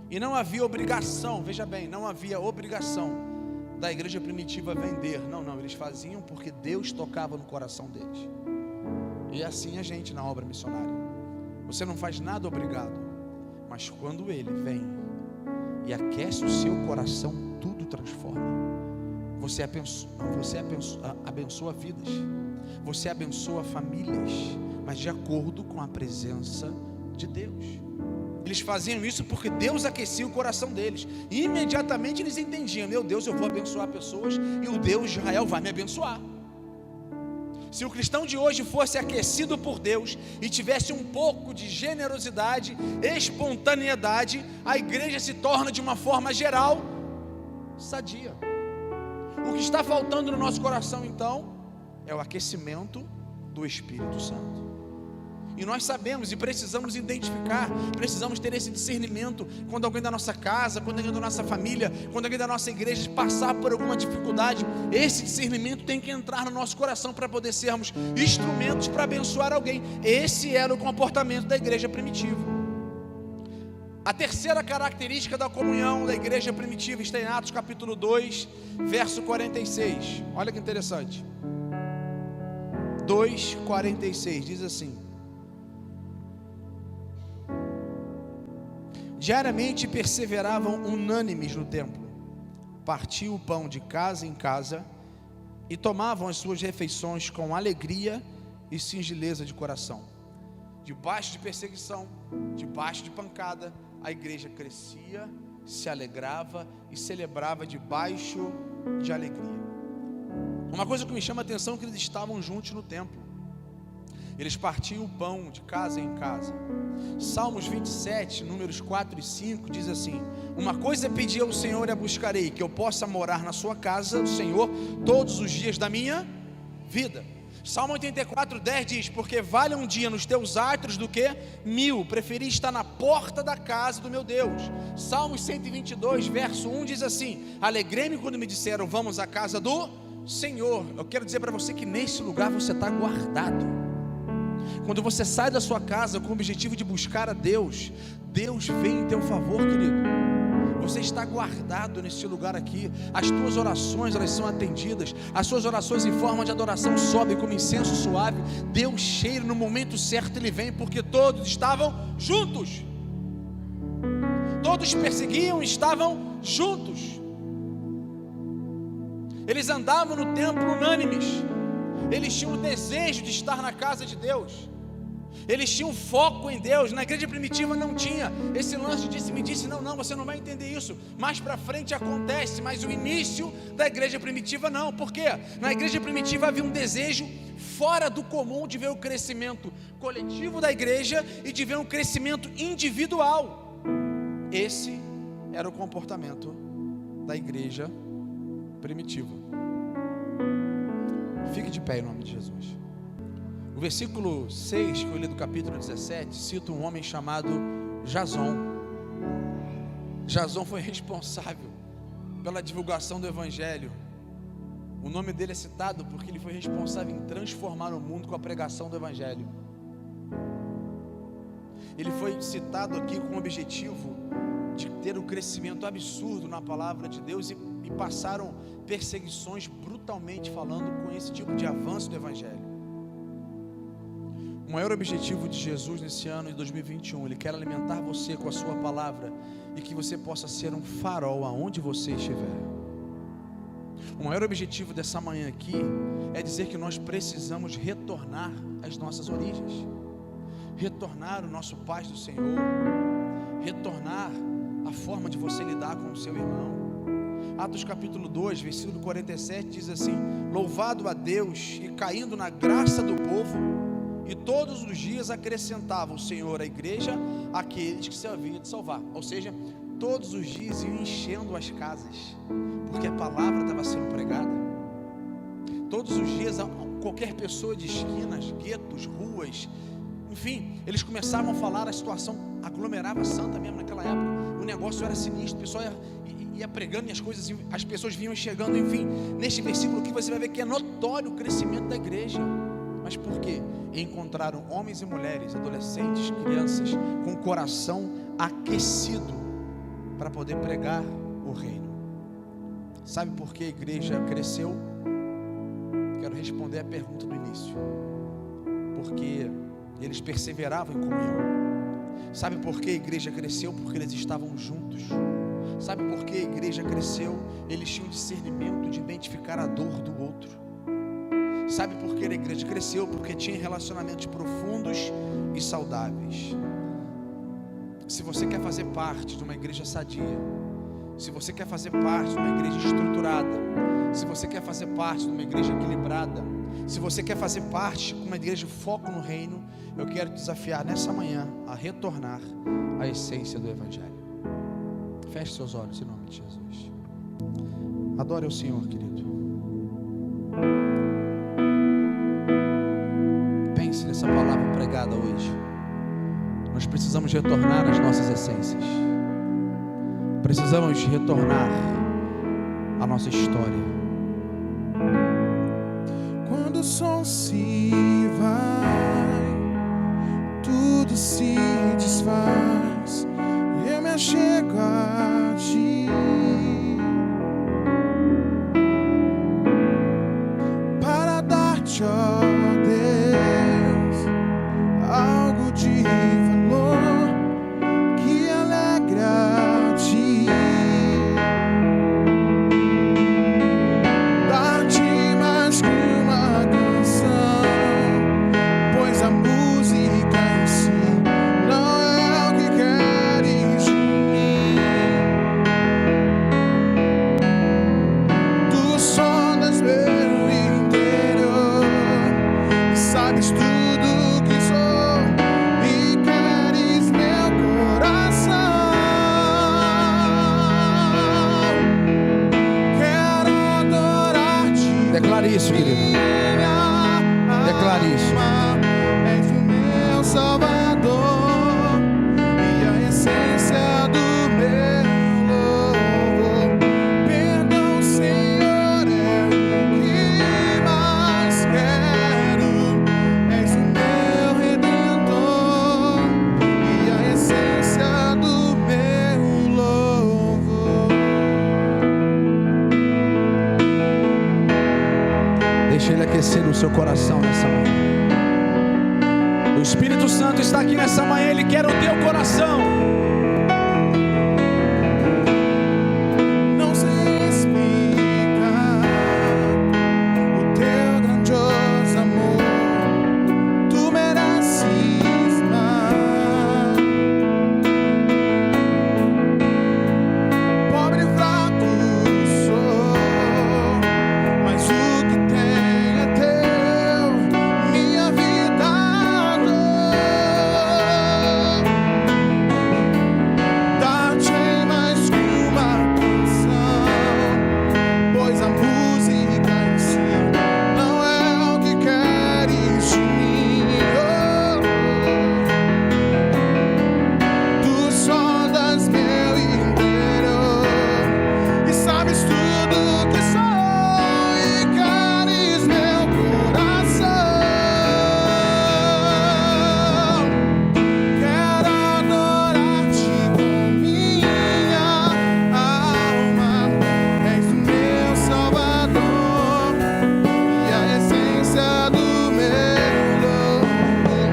E não havia obrigação, veja bem, não havia obrigação da igreja primitiva vender. Não, eles faziam porque Deus tocava no coração deles. E é assim a gente na obra missionária. Você não faz nada obrigado. Mas quando Ele vem e aquece o seu coração, tudo transforma. Você abençoa vidas, você abençoa famílias, mas de acordo com a presença de Deus. Eles faziam isso porque Deus aquecia o coração deles. E imediatamente eles entendiam: meu Deus, eu vou abençoar pessoas e o Deus de Israel vai me abençoar. Se o cristão de hoje fosse aquecido por Deus e tivesse um pouco de generosidade, espontaneidade, a igreja se torna de uma forma geral sadia. O que está faltando no nosso coração então é o aquecimento do Espírito Santo. E nós sabemos e precisamos identificar, precisamos ter esse discernimento quando alguém da nossa casa, quando alguém da nossa família, quando alguém da nossa igreja passar por alguma dificuldade. Esse discernimento tem que entrar no nosso coração para poder sermos instrumentos para abençoar alguém. Esse era o comportamento da igreja primitiva. A terceira característica da comunhão da igreja primitiva está em Atos capítulo 2, verso 46. Olha que interessante. 2:46 diz assim: diariamente perseveravam unânimes no templo, partiam o pão de casa em casa e tomavam as suas refeições com alegria e singeleza de coração. Debaixo de perseguição, debaixo de pancada, a igreja crescia, se alegrava e celebrava debaixo de alegria. Uma coisa que me chama a atenção é que eles estavam juntos no templo. Eles partiam o pão de casa em casa. Salmos 27, números 4 e 5 diz assim: uma coisa pedi ao Senhor e a buscarei, que eu possa morar na sua casa, o Senhor, todos os dias da minha vida. Salmo 84:10 diz: porque vale um dia nos teus átrios do que 1000, preferi estar na porta da casa do meu Deus. Salmos 122, verso 1 diz assim: alegrei-me quando me disseram, vamos à casa do Senhor. Eu quero dizer para você que nesse lugar você está guardado. Quando você sai da sua casa com o objetivo de buscar a Deus, Deus vem em teu favor, querido. Você está guardado nesse lugar aqui. As tuas orações, elas são atendidas. As suas orações em forma de adoração sobem como incenso suave. Deus cheira, no momento certo Ele vem, porque todos estavam juntos. Todos perseguiam, estavam juntos. Eles andavam no templo unânimes. Eles tinham o desejo de estar na casa de Deus. Eles tinham foco em Deus. Na igreja primitiva não tinha esse lance de disse-me-disse. Não, você não vai entender isso. Mais para frente acontece, mas o início da igreja primitiva não. Por quê? Na igreja primitiva havia um desejo fora do comum de ver o crescimento coletivo da igreja e de ver um crescimento individual. Esse era o comportamento da igreja primitiva. Fique de pé em nome de Jesus. O versículo 6 que eu li do capítulo 17 cita um homem chamado Jason. Jason foi responsável pela divulgação do evangelho. O nome dele é citado porque ele foi responsável em transformar o mundo com a pregação do evangelho. Ele foi citado aqui com o objetivo de ter um crescimento absurdo na palavra de Deus e passaram perseguições brutalmente falando com esse tipo de avanço do evangelho. O maior objetivo de Jesus nesse ano de 2021, Ele quer alimentar você com a sua palavra e que você possa ser um farol aonde você estiver. O maior objetivo dessa manhã aqui é dizer que nós precisamos retornar às nossas origens, retornar o nosso paz do Senhor, retornar a forma de você lidar com o seu irmão. Atos capítulo 2, versículo 47 diz assim: louvado a Deus e caindo na graça do povo, e todos os dias acrescentava o Senhor à igreja aqueles que se haviam de salvar. Ou seja, todos os dias iam enchendo as casas, porque a palavra estava sendo pregada. Todos os dias qualquer pessoa de esquinas, guetos, ruas, enfim, eles começavam a falar, a situação aglomerava Santa mesmo naquela época. O negócio era sinistro, o pessoal ia pregando e as pessoas vinham chegando. Enfim, neste versículo aqui você vai ver que é notório o crescimento da igreja. Mas por quê? Encontraram homens e mulheres, adolescentes, crianças, com o coração aquecido para poder pregar o reino. Sabe por que a igreja cresceu? Quero responder a pergunta do início. Porque eles perseveravam em comunhão. Sabe por que a igreja cresceu? Porque eles estavam juntos. Sabe por que a igreja cresceu? Eles tinham discernimento de identificar a dor do outro. Sabe por que a igreja cresceu? Porque tinha relacionamentos profundos e saudáveis. Se você quer fazer parte de uma igreja sadia, se você quer fazer parte de uma igreja estruturada, se você quer fazer parte de uma igreja equilibrada, se você quer fazer parte de uma igreja de foco no reino, eu quero te desafiar nessa manhã a retornar à essência do evangelho. Feche seus olhos em nome de Jesus. Adore ao Senhor, querido. Pense nessa palavra pregada apagada hoje. Nós precisamos retornar às nossas essências. Precisamos retornar à nossa história. Quando o som se vai, tudo se desfaz, e eu me achego a ti, para dar-te, ó Deus, algo de valor que alegra a ti. Dar-te mais que uma canção, pois a música em si não é o que queres de mim. Tu sondas meu interior e sabes tudo que sou e queres meu coração. Quero adorar-te, Declare isso, querido. Declare isso. és o meu Salvador e a essência do meu louvor. Perdão, Senhor, é o que mais quero. És o meu Redentor e a essência do meu louvor. Deixa Ele aquecer o seu coração nessa manhã. O Espírito Santo está aqui nessa manhã. Ele quer o teu coração. Não sei explicar o teu grandioso amor. Tu mereces mais. Pobre e fraco sou, mas o que tem é teu. Minha vida dou. Dar-te mais que uma canção, pois a música em si não é o que queres de mim. Tu sondas meu interior e sabes tudo que sou e queres meu coração. Quero adorar-te com minha alma. És o meu Salvador e a essência do meu louvor.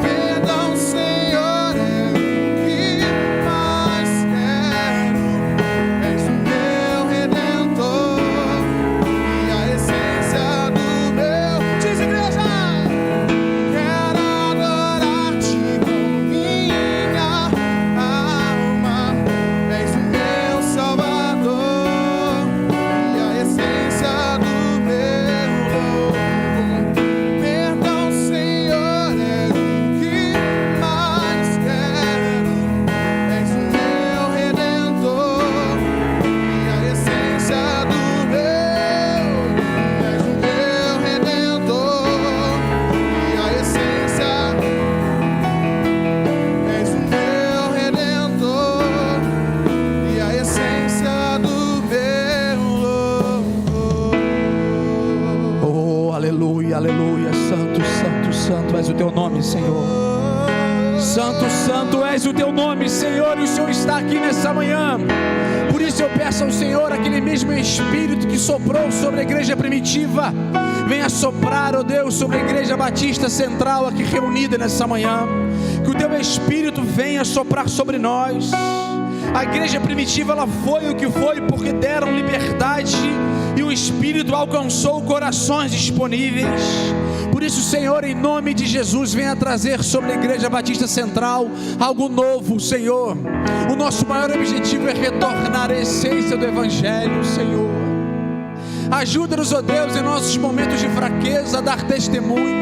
Perdão, Senhor, é o que mais quero. És o meu Redentor e a essência do meu. Diz, igreja! Quero adorar-te com minha alma. És o meu Salvador e a essência do meu louvor. Perdão, Senhor, é o que mais quero. És o meu Redentor e a essência do meu. És o meu Redentor e a essência. És o meu Redentor e a essência do meu louvor. Oh, aleluia, aleluia. Santo, santo, santo és o teu nome, Senhor. Santo, santo és o teu nome, Senhor. E o Senhor está aqui nessa manhã. Por isso eu peço ao Senhor, aquele mesmo Espírito que soprou sobre a igreja primitiva, venha soprar, ó Deus, sobre a igreja batista central aqui reunida nessa manhã. Que o teu Espírito venha soprar sobre nós. A igreja primitiva, ela foi o que foi porque deram liberdade e o Espírito alcançou corações disponíveis. Por isso, Senhor, em nome de Jesus, venha trazer sobre a igreja batista central algo novo, Senhor. O nosso maior objetivo é retornar à essência do Evangelho, Senhor. Ajuda-nos, ó Deus, em nossos momentos de fraqueza a dar testemunho.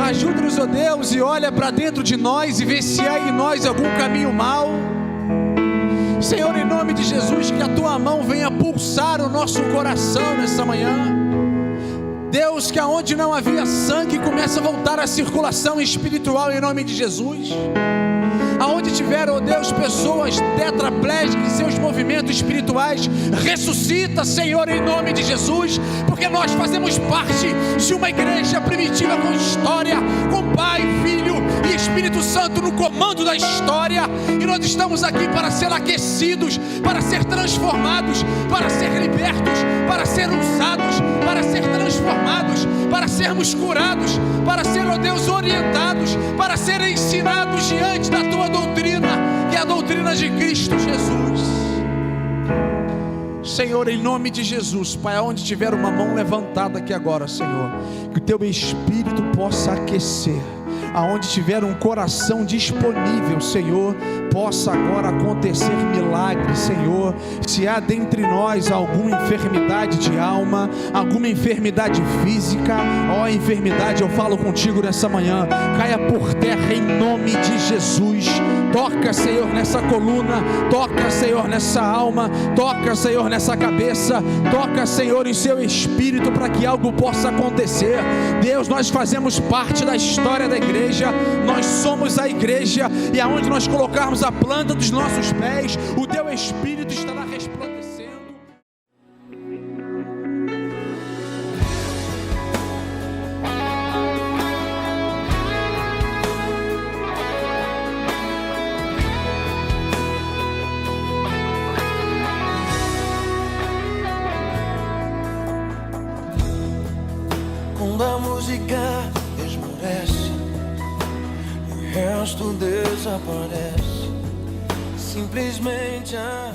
Ajuda-nos, ó Deus, e olha para dentro de nós e vê se há em nós algum caminho mau. Senhor, em nome de Jesus, que a tua mão venha pulsar o nosso coração nessa manhã. Deus, que aonde não havia sangue começa a voltar a circulação espiritual em nome de Jesus. Aonde tiver, ó Deus, pessoas tetraplégicas em seus movimentos espirituais, ressuscita, Senhor, em nome de Jesus, porque nós fazemos parte de uma igreja primitiva com história, com Pai, Filho e Espírito Santo no comando da história, e nós estamos aqui para ser aquecidos, para ser transformados, para ser libertos, para ser usados, para ser transformados, para sermos curados, para ser, ó Deus, orientados, para ser ensinados diante da Tua doutrina, que é a doutrina de Cristo Jesus. Senhor, em nome de Jesus, Pai, aonde tiver uma mão levantada aqui agora, Senhor, que o Teu Espírito possa aquecer. Aonde tiver um coração disponível, Senhor, possa agora acontecer milagre, Senhor. Se há dentre nós alguma enfermidade de alma, alguma enfermidade física, ó enfermidade, eu falo contigo nessa manhã, caia por terra em nome de Jesus. Toca, Senhor, nessa coluna, toca, Senhor, nessa alma, toca, Senhor, nessa cabeça, toca, Senhor, em seu espírito, para que algo possa acontecer. Deus, nós fazemos parte da história da igreja, nós somos a igreja, e aonde nós colocarmos a planta dos nossos pés, o Teu Espírito estará resplandecendo. Quando a música esmorece e o resto desaparece, simplesmente a